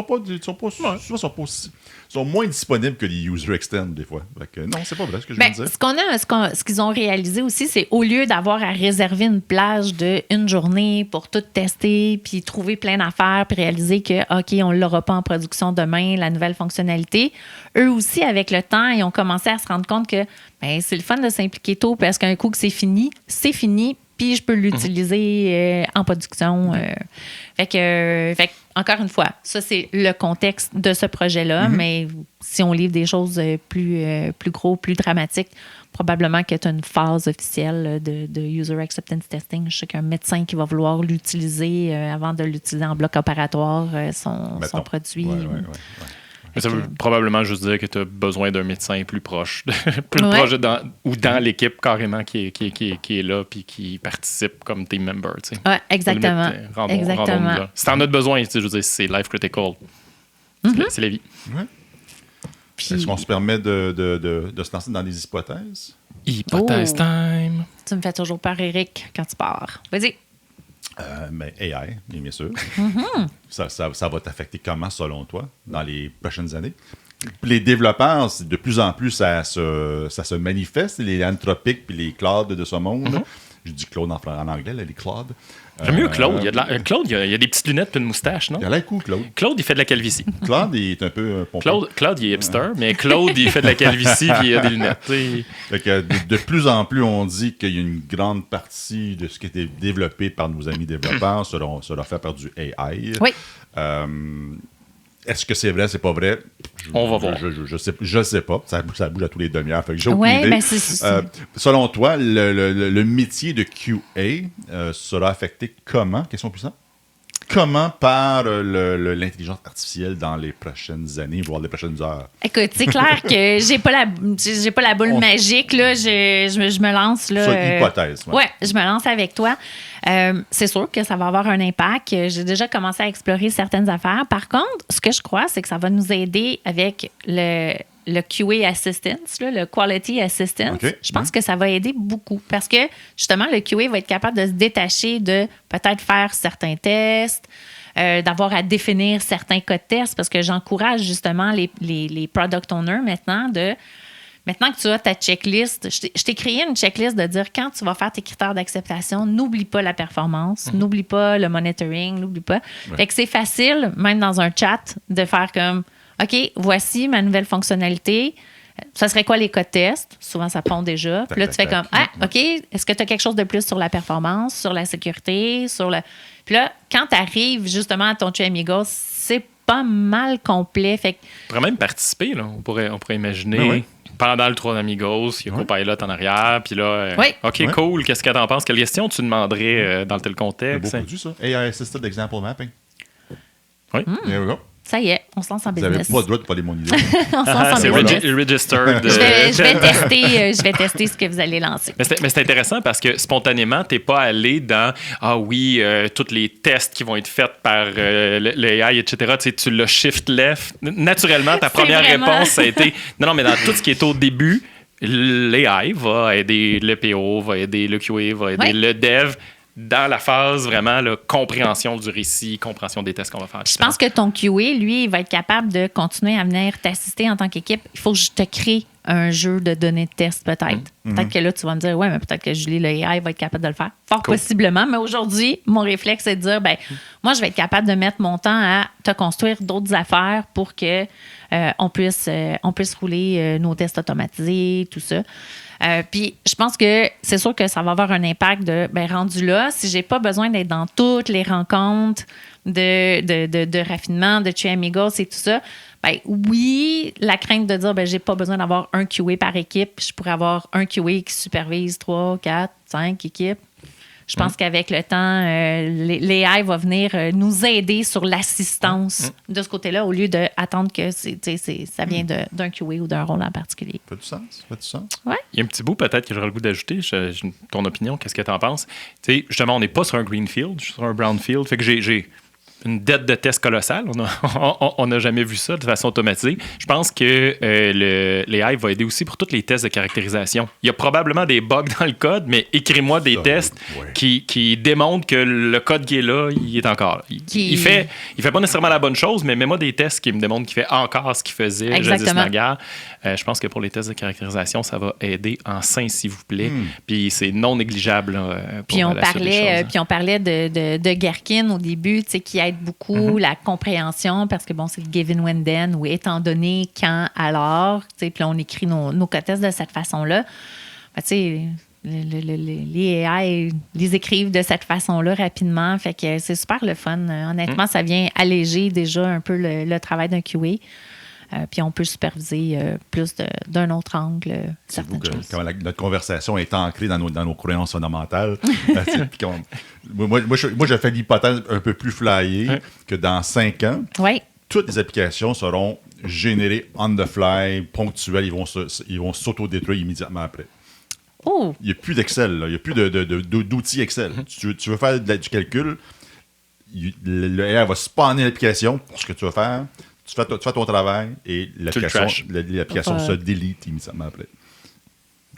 sont moins disponibles que les users externes, des fois. Fait que, non, c'est pas vrai ce que je viens de dire. ce qu'ils ont réalisé aussi, c'est au lieu d'avoir à réserver une plage d'une journée pour tout tester, puis trouver plein d'affaires, puis réaliser que, OK, on ne l'aura pas en production demain, la nouvelle fonctionnalité, eux aussi, avec le temps, ils ont commencé à se rendre compte que c'est le fun de s'impliquer tôt parce qu'un coup que c'est fini, puis je peux l'utiliser en production. Fait que, encore une fois, ça, c'est le contexte de ce projet-là, mais si on livre des choses plus gros, plus dramatiques, probablement que tu as une phase officielle de User Acceptance Testing. Je sais qu'un médecin qui va vouloir l'utiliser avant de l'utiliser en bloc opératoire, son produit. Ouais. Mais ça veut probablement juste dire que tu as besoin d'un médecin plus proche, dans l'équipe carrément qui est là puis qui participe comme team member. Tu sais. Ouais, exactement. Rendons-nous là. Si tu en as besoin, je veux dire, c'est life critical. C'est la vie. Ouais. Puis, Est-ce qu'on se permet de se lancer dans des hypothèses? Hypothèse time. tu me fais toujours peur, Eric, quand tu pars. Vas-y. Mais AI, bien sûr. Ça va t'affecter comment, selon toi, dans les prochaines années? Les développeurs, de plus en plus, ça se manifeste, les Anthropic puis les Claude de ce monde. Je dis Claude en anglais, là, les Claude. J'aime mieux Claude. Claude, il y a des petites lunettes et une moustache, non? Il a l'air cool, Claude. Claude, il fait de la calvitie. Claude, il est un peu pompeux. Claude, il est hipster, mais Claude, il fait de la calvitie et il a des lunettes. Fait que de plus en plus, on dit qu'il y a une grande partie de ce qui a été développé par nos amis développeurs sera fait par du AI. Oui. Est-ce que c'est vrai, c'est pas vrai? On va voir. Je sais pas. Ça bouge à tous les demi-heures. Fait que j'ai aucune Ouais, idée. c'est Selon toi, le métier de QA sera affecté comment? Question puissante. Comment par l'intelligence artificielle dans les prochaines années, voire les prochaines heures? Écoute, c'est clair que j'ai pas la boule magique. Là. Je me lance. Là, C'est une hypothèse. Ouais, je me lance avec toi. C'est sûr que ça va avoir un impact. J'ai déjà commencé à explorer certaines affaires. Par contre, ce que je crois, c'est que ça va nous aider avec le QA Assistance, là, le Quality Assistance. Okay. Je pense que ça va aider beaucoup parce que, justement, le QA va être capable de se détacher de peut-être faire certains tests, d'avoir à définir certains cas de test parce que j'encourage justement les product owners maintenant que tu as ta checklist, je t'ai créé une checklist de dire quand tu vas faire tes critères d'acceptation, n'oublie pas la performance, n'oublie pas le monitoring, n'oublie pas. Ouais. Fait que c'est facile, même dans un chat, de faire comme OK, voici ma nouvelle fonctionnalité. Ça serait quoi les cas de test? Souvent, ça pond déjà. Puis là, tu fais comme OK, est-ce que tu as quelque chose de plus sur la performance, sur la sécurité, Puis là, quand tu arrives justement à ton Amigos, c'est pas mal complet. Fait que On pourrait même participer, là. On pourrait imaginer. Oui. pendant le 3 Amigos, il y a Copilot en arrière, puis là, Oui. OK, cool, qu'est-ce que t'en penses? Quelle question tu demanderais dans tel C'est un beau contexte? produit, ça. AI Assisted Example Mapping. Oui. There we go. Ça y est, on se lance en Vous n'avez business. pas le droit de voler mon idée. On se lance en C'est business. registered. Je vais tester ce que vous allez lancer. Mais c'est intéressant parce que spontanément, tu n'es pas allé dans tous les tests qui vont être faits par l'AI, etc. Tu l'as shift left. Naturellement, ta première réponse, ça a été non, mais dans tout ce qui est au début, l'AI va aider le PO, va aider le QA, va aider le dev dans la phase vraiment compréhension du récit, compréhension des tests qu'on va faire. Je pense que ton QA, lui, il va être capable de continuer à venir t'assister en tant qu'équipe. Il faut que je te crée un jeu de données de test, peut-être. Peut-être que là, tu vas me dire, ouais, mais peut-être que Julie, le AI, va être capable de le faire. Fort possiblement. Mais aujourd'hui, mon réflexe, c'est de dire, moi, je vais être capable de mettre mon temps à te construire d'autres affaires pour que on puisse rouler nos tests automatisés, tout ça. Puis, je pense que c'est sûr que ça va avoir un impact de, rendu là, si j'ai pas besoin d'être dans toutes les rencontres de raffinement, de QA Amigos et tout ça, oui, la crainte de dire, j'ai pas besoin d'avoir un QA par équipe, je pourrais avoir un QA qui supervise 3, 4, 5 équipes. Je pense qu'avec le temps, l'AI va venir nous aider sur l'assistance de ce côté-là au lieu d'attendre que ça vient d'un QA ou d'un rôle en particulier. Fait du sens? Ouais. Il y a un petit bout peut-être que j'aurais le goût d'ajouter. Ton opinion, qu'est-ce que tu en penses? Justement, on n'est pas sur un greenfield, je suis sur un brownfield. Fait que j'ai une dette de test colossale. On n'a jamais vu ça de façon automatisée. Je pense que l'AI va aider aussi pour tous les tests de caractérisation. Il y a probablement des bugs dans le code, mais écris-moi des tests qui démontrent que le code qui est là, il est encore là. Il fait pas nécessairement la bonne chose, mais mets-moi des tests qui me démontrent qu'il fait encore ce qu'il faisait jadis naguère. Je pense que pour les tests de caractérisation, ça va aider en sein, s'il vous plaît. Puis c'est non négligeable. Puis on parlait de Gherkin au début, qui aide beaucoup la compréhension parce que c'est le given when then ou étant donné quand alors, puis là on écrit nos cotests de cette façon-là. Les AI les écrivent de cette façon-là rapidement, fait que c'est super le fun. Honnêtement, ça vient alléger déjà un peu le travail d'un QA. Puis on peut superviser plus d'un autre angle certaines choses. Quand notre conversation est ancrée dans nos croyances fondamentales. Moi, je fais l'hypothèse un peu plus flyée que dans 5 ans, toutes les applications seront générées on the fly, ponctuelles. Ils vont s'auto-détruire immédiatement après. Oh. Il n'y a plus d'Excel. Il n'y a plus d'outils Excel. Tu veux faire du calcul, le AI va spawner l'application pour ce que tu veux faire. Tu fais ton travail et l'application se délite immédiatement après.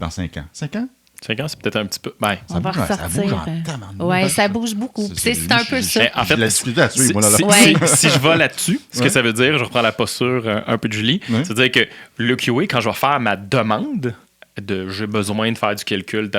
Dans 5 ans. 5 ans? 5 ans, c'est peut-être un petit peu... On va ressortir. Oui, ça bouge beaucoup. C'est un peu ça. En fait, si je vais là-dessus, ce que ça veut dire, je reprends la posture un peu de Julie, c'est-à-dire que le QA, quand je vais faire ma demande j'ai besoin de faire du calcul,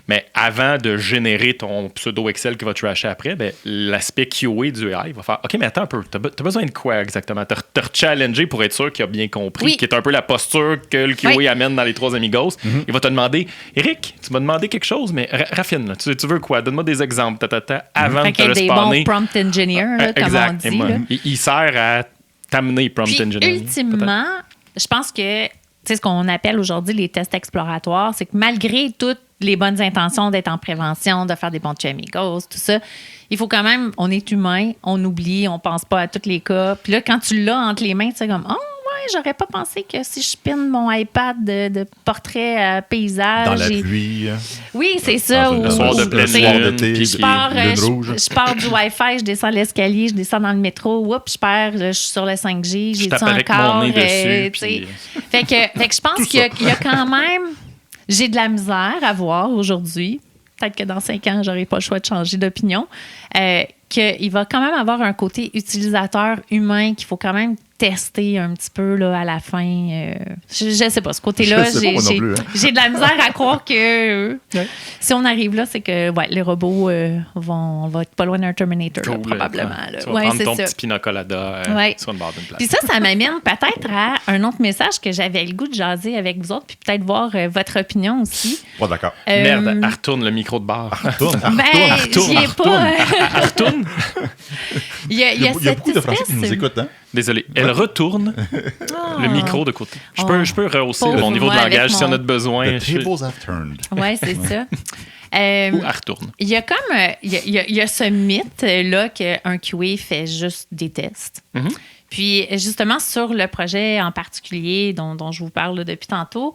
mais avant de générer ton pseudo Excel qui va trasher après, l'aspect QA du AI va faire OK, mais attends un peu, t'as besoin de quoi exactement? T'as rechallenger pour être sûr qu'il a bien compris, qui est un peu la posture que le QA amène dans les 3 Amigos. Il va te demander, Eric, tu m'as demandé quelque chose, mais raffine, là, tu veux quoi? Donne-moi des exemples avant de te le spawner. Des bons prompt engineers, comme on dit. Il sert à t'amener prompt engineering. Ultimement, je pense que ce qu'on appelle aujourd'hui les tests exploratoires, c'est que malgré toutes les bonnes intentions d'être en prévention, de faire des bons Amigos, tout ça, il faut quand même, on est humain, on oublie, on pense pas à tous les cas. Puis là, quand tu l'as entre les mains, tu sais comme, j'aurais pas pensé que si je pine mon iPad de portrait paysage... Dans la pluie. Oui, c'est ça. Le soir de pleine lune. Je pars du Wi-Fi, je descends l'escalier, je descends dans le métro, je suis sur le 5G, j'ai dit encore... Mon nez dessus, Fait que je pense qu'il y a quand même... J'ai de la misère à voir aujourd'hui. Peut-être que dans 5 ans, j'aurai pas le choix de changer d'opinion. Qu'il va quand même avoir un côté utilisateur humain qu'il faut quand même tester un petit peu là, à la fin. Je sais pas, ce côté-là, j'ai de la misère à croire que si on arrive là, c'est que les robots on va être pas loin d'un Terminator, là, probablement. Là. Tu vas prendre ton petit pina colada sur une barre d'une place. Puis ça m'amène peut-être à un autre message que j'avais le goût de jaser avec vous autres, puis peut-être voir votre opinion aussi. Pas d'accord. Merde, elle retourne le micro de bar. Retourne. J'y ai pas. Retourne. Il y a beaucoup de Français qui nous écoutent, hein? Désolé. Elle retourne le micro de côté. Je peux rehausser mon niveau de langage si on a besoin. The tables have turned. Oui, c'est ça. Ou elle retourne. Il y a comme il y a ce mythe-là qu'un QA fait juste des tests. Mm-hmm. Puis, justement, sur le projet en particulier dont je vous parle là, depuis tantôt,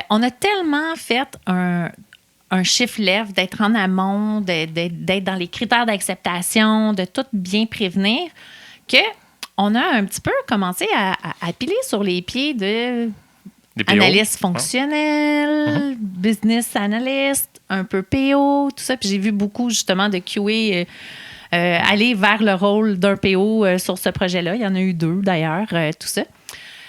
on a tellement fait un shift left, d'être en amont, d'être dans les critères d'acceptation, de tout bien prévenir, qu'on a un petit peu commencé à piler sur les pieds de analyste fonctionnel, business analyst, un peu PO, tout ça. Puis j'ai vu beaucoup, justement, de QA aller vers le rôle d'un PO sur ce projet-là. Il y en a eu 2, d'ailleurs, tout ça.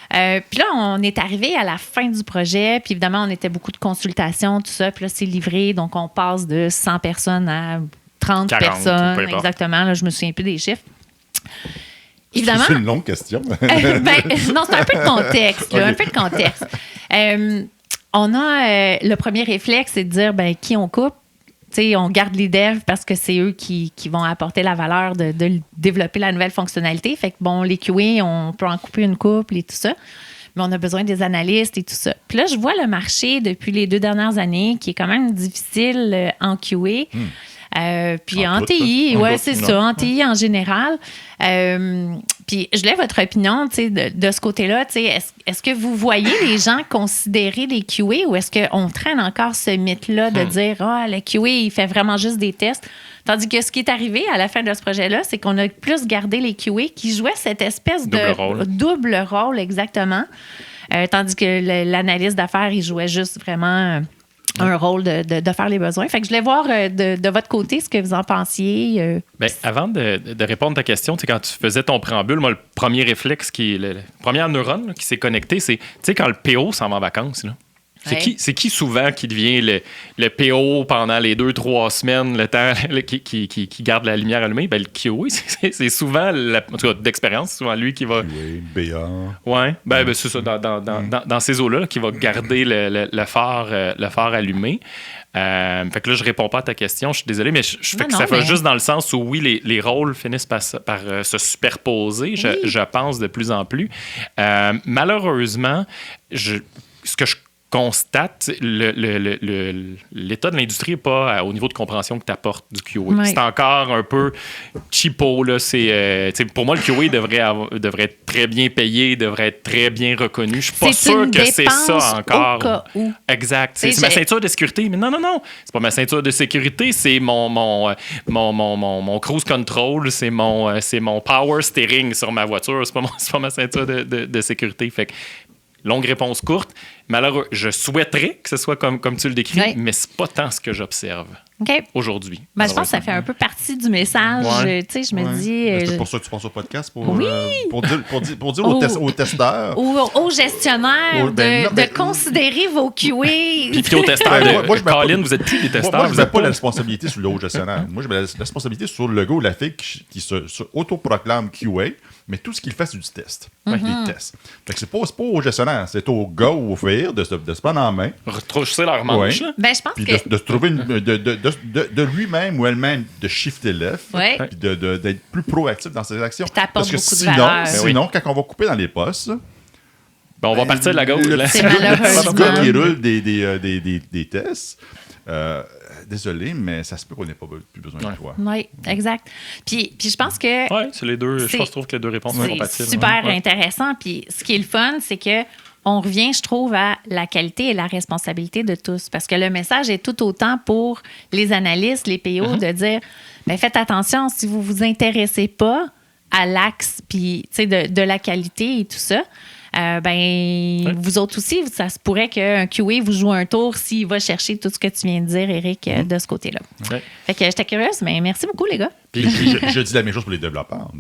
Puis là, on est arrivé à la fin du projet. Puis évidemment, on était beaucoup de consultations, tout ça. Puis là, c'est livré. Donc, on passe de 100 personnes à 30 40, personnes. Exactement. Là, je me souviens plus des chiffres. Évidemment. C'est une longue question. Non, c'est un peu de contexte. Là, un peu de contexte. On a le premier réflexe, c'est de dire qui on coupe. T'sais, on garde les devs parce que c'est eux qui vont apporter la valeur de développer la nouvelle fonctionnalité. Fait que, les QA, on peut en couper une couple et tout ça. Mais on a besoin des analystes et tout ça. Puis là, je vois le marché depuis les 2 dernières années qui est quand même difficile en QA. Puis en TI, c'est ça, en TI en général. Puis je voulais votre opinion de ce côté-là. Est-ce que vous voyez les gens considérer les QA ou est-ce qu'on traîne encore ce mythe-là de dire le QA, il fait vraiment juste des tests? Tandis que ce qui est arrivé à la fin de ce projet-là, c'est qu'on a plus gardé les QA qui jouaient cette espèce de double rôle, exactement. Tandis que l'analyste d'affaires, il jouait juste vraiment un rôle de faire les besoins. Fait que je voulais voir de votre côté ce que vous en pensiez. Avant de répondre à ta question, quand tu faisais ton préambule, moi, le premier réflexe, la première neurone qui s'est connectée, c'est quand le PO s'en va en vacances. Là. C'est qui souvent qui devient le PO pendant les 2-3 semaines, le temps qui garde la lumière allumée? Le QA, c'est souvent, en tout cas d'expérience, c'est souvent lui qui va... BA. Oui, c'est ça, dans ces eaux-là, qui va garder le phare allumé. Fait que là, je réponds pas à ta question, je suis désolé, mais ça fait juste dans le sens où, oui, les rôles finissent par se superposer, je pense, de plus en plus. Malheureusement, ce que je constate, l'état de l'industrie n'est pas au niveau de compréhension que tu apportes du QA. Oui. C'est encore un peu cheapo. Là. Pour moi, le QA devrait être très bien payé, devrait être très bien reconnu. Je suis pas sûr que c'est ça encore. Au cas où. Exact. C'est ma ceinture de sécurité. Mais non. C'est pas ma ceinture de sécurité, c'est mon cruise control, c'est mon power steering sur ma voiture. C'est pas ma ceinture de sécurité. Fait que, longue réponse courte. Malheureux, je souhaiterais que ce soit comme tu le décris, mais c'est pas tant ce que j'observe aujourd'hui. Je pense que ça fait un peu partie du message. Je me dis... C'est pour ça que tu penses au podcast? Pour dire aux testeurs... Ou aux gestionnaires de considérer vos QA. Puis aux testeurs Colin, vous n'êtes plus des testeurs. Moi, je ne mets pas la responsabilité sur le haut gestionnaire. Moi, je mets la responsabilité sur le gars ou la fille qui se autoproclame QA, mais tout ce qu'il fait, c'est du test. Des tests. Fait que c'est pas au gestionnaire, c'est au gars ou au filles de se prendre en main. Retrousser leur manche. Je pense puis que... de se trouver de lui-même ou elle-même de shifter left, puis d'être plus proactif dans ses actions. Parce que sinon, quand on va couper dans les postes... on va partir de la gauche. C'est malheureusement. Le gars qui roule des tests... désolé, mais ça se peut qu'on n'ait pas plus besoin de toi. Oui, exact. Puis je pense que... Oui, c'est les deux. Je trouve que les deux réponses sont compatibles. C'est super intéressant. Puis ce qui est le fun, c'est que on revient, je trouve, à la qualité et la responsabilité de tous. Parce que le message est tout autant pour les analystes, les PO, de dire, faites attention, si vous ne vous intéressez pas à l'axe de la qualité et tout ça, vous autres aussi, ça se pourrait qu'un QA vous joue un tour s'il va chercher tout ce que tu viens de dire, Éric, de ce côté-là. Fait que j'étais curieuse, mais merci beaucoup, les gars. Puis je dis la même chose pour les développeurs.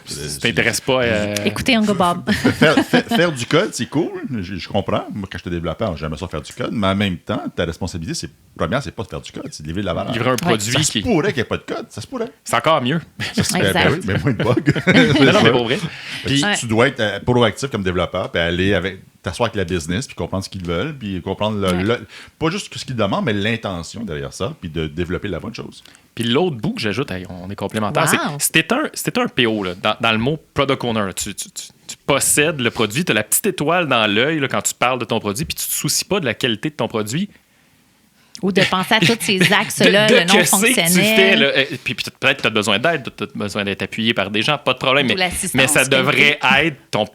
Ça t'intéresse pas. Écoutez, Uncle Bob. Faire du code, c'est cool. Je comprends. Moi, quand j'étais développeur, j'aimais ça faire du code. Mais en même temps, ta responsabilité, première, c'est pas de faire du code, c'est de livrer de la valeur. Livrer un produit ça se pourrait qu'il n'y ait pas de code. Ça se pourrait. C'est encore mieux. Mais moins de bugs. Non, mais pour vrai. Puis tu dois être proactif comme développeur puis aller avec t'asseoir avec la business, puis comprendre ce qu'ils veulent, puis comprendre pas juste ce qu'ils demandent, mais l'intention derrière ça, puis de développer la bonne chose. Puis l'autre bout que j'ajoute, on est complémentaires, Wow. c'est c'était un PO, là, dans le mot product owner. Tu possèdes le produit, tu as la petite étoile dans l'œil là, quand tu parles de ton produit, puis tu te soucies pas de la qualité de ton produit. Ou de penser à tous ces axes-là, le non fonctionnel. Puis peut-être que tu as besoin d'aide, tu as besoin d'être appuyé par des gens, pas de problème. Ou l'assistance Mais ça devrait qualité. être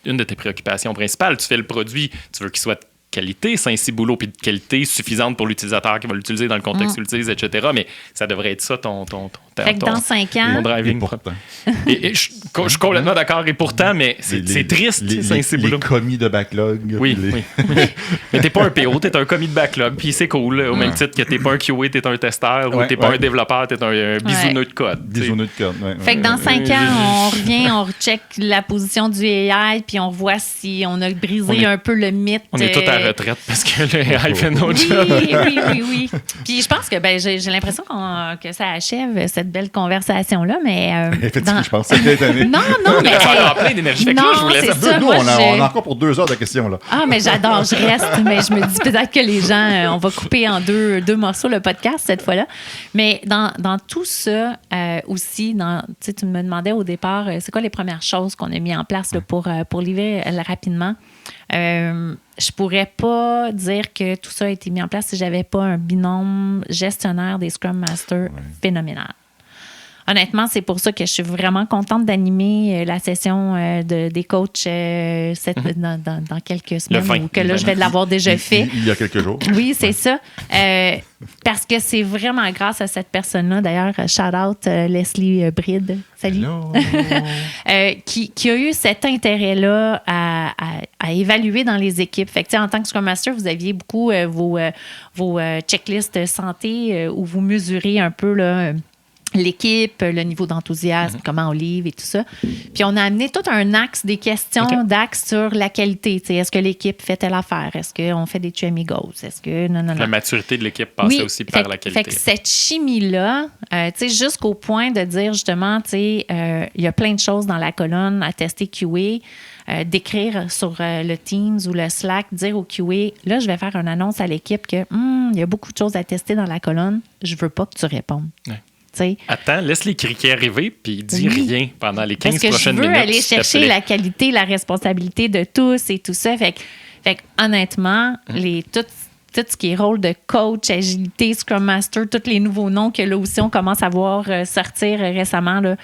une de tes préoccupations principales. Tu fais le produit, tu veux qu'il soit de qualité, Saint-Ciboulot, puis de qualité suffisante pour l'utilisateur qui va l'utiliser dans le contexte qu'il utilise, etc. Mais ça devrait être ça ton Fait que dans 5 ans... mon driving. Pourtant. Et je suis complètement d'accord. Et pourtant, mais c'est triste, Saint-Ciboulot. Les commis de backlog. Oui. Mais t'es pas un PO, t'es un commis de backlog, puis c'est cool. Au même titre que t'es pas un QA, t'es un testeur, ou t'es pas un développeur, t'es un bisouneux de code. Bisouneux de code, Fait que dans 5 ans, on revient, on recheck la position du AI, puis on voit si on a brisé un peu le mythe. On est tous à la retraite parce que le AI fait notre job. Oui. Puis je pense que j'ai l'impression que ça achève cette belle conversation-là, mais... Effectivement, je pense que c'est cette année. Non, mais... Ça a plein d'énergie. Fait que là, je vous laisse c'est un peu. ça. Nous, Moi, on a encore pour 2 heures de questions, là. Ah, mais j'adore, je reste. Mais je me dis peut-être que les gens, on va couper en deux morceaux le podcast cette fois-là. Mais dans tout ça aussi, tu me demandais au départ, c'est quoi les premières choses qu'on a mis en place là, pour livrer rapidement? Je pourrais pas dire que tout ça a été mis en place si j'avais pas un binôme gestionnaire des Scrum Masters phénoménal. Honnêtement, c'est pour ça que je suis vraiment contente d'animer la session des coachs dans quelques semaines, ou que là, je vais l'avoir déjà fait. Il y a quelques jours. Oui, c'est ça. Parce que c'est vraiment grâce à cette personne-là, d'ailleurs, shout-out Leslie Bride, salut, qui a eu cet intérêt-là à évaluer dans les équipes. Fait que, en tant que Scrum Master, vous aviez beaucoup vos checklists santé où vous mesurez un peu là, l'équipe, le niveau d'enthousiasme, comment on livre et tout ça. Puis on a amené tout un axe des questions d'axe sur la qualité. T'sais, est-ce que l'équipe fait telle affaire? Est-ce qu'on fait des training goals? Est-ce que... Non. La maturité de l'équipe passait aussi par la qualité. Fait que cette chimie-là, jusqu'au point de dire justement, il y a plein de choses dans la colonne à tester QA, d'écrire sur le Teams ou le Slack, dire au QA, là, je vais faire une annonce à l'équipe que il y a beaucoup de choses à tester dans la colonne, je veux pas que tu répondes. Ouais. T'sais. Attends, laisse les criquets arriver, puis dis rien pendant les 15 prochaines minutes. Parce que je veux aller chercher la qualité, la responsabilité de tous et tout ça. Fait que honnêtement, tout ce qui est rôle de coach, agilité, Scrum Master, tous les nouveaux noms que là aussi on commence à voir sortir récemment, là,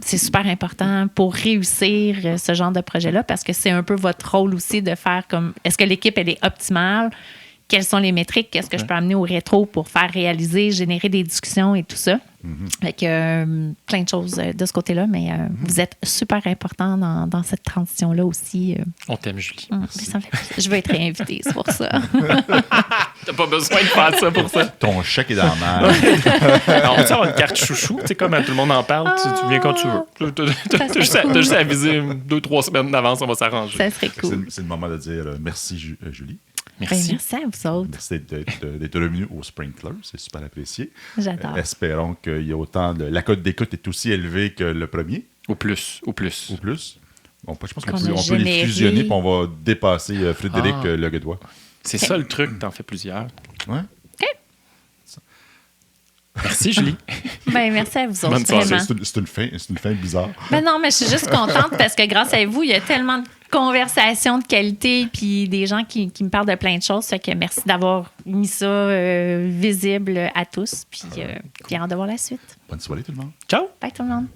c'est super important pour réussir ce genre de projet-là, parce que c'est un peu votre rôle aussi de faire comme, est-ce que l'équipe, elle est optimale? Quelles sont les métriques? Qu'est-ce que je peux amener au rétro pour faire réaliser, générer des discussions et tout ça? Fait que plein de choses de ce côté-là, mais vous êtes super important dans cette transition-là aussi. On t'aime, Julie. Ça me fait plaisir. Je veux être réinvitée, c'est pour ça. T'as pas besoin de faire ça pour ça. Ton chèque est dans la merde. On peut avoir une carte chouchou, tu sais, comme tout le monde en parle, tu viens quand tu veux. T'as juste à aviser 2-3 semaines d'avance, on va s'arranger. Ça serait cool. C'est le moment de dire merci, Julie. Merci. Merci à vous autres. Merci d'être revenu au Sprinkler, c'est super apprécié. J'adore. Espérons qu'il y a autant de... La cote d'écoute est aussi élevée que le premier. Ou plus. Ou plus. Bon, je pense Qu'on qu'on a peut les généré. fusionner puis on va dépasser Frédéric Leguedois. C'est ça le truc, t'en fais plusieurs. Ouais. Merci, Julie. Merci à vous autres. Bonne soirée. Vraiment. C'est une fin bizarre. Non, mais je suis juste contente parce que grâce à vous, il y a tellement de conversations de qualité puis des gens qui me parlent de plein de choses. Fait que merci d'avoir mis ça visible à tous. Puis hâte de voir la suite. Bonne soirée tout le monde. Ciao. Bye tout le monde.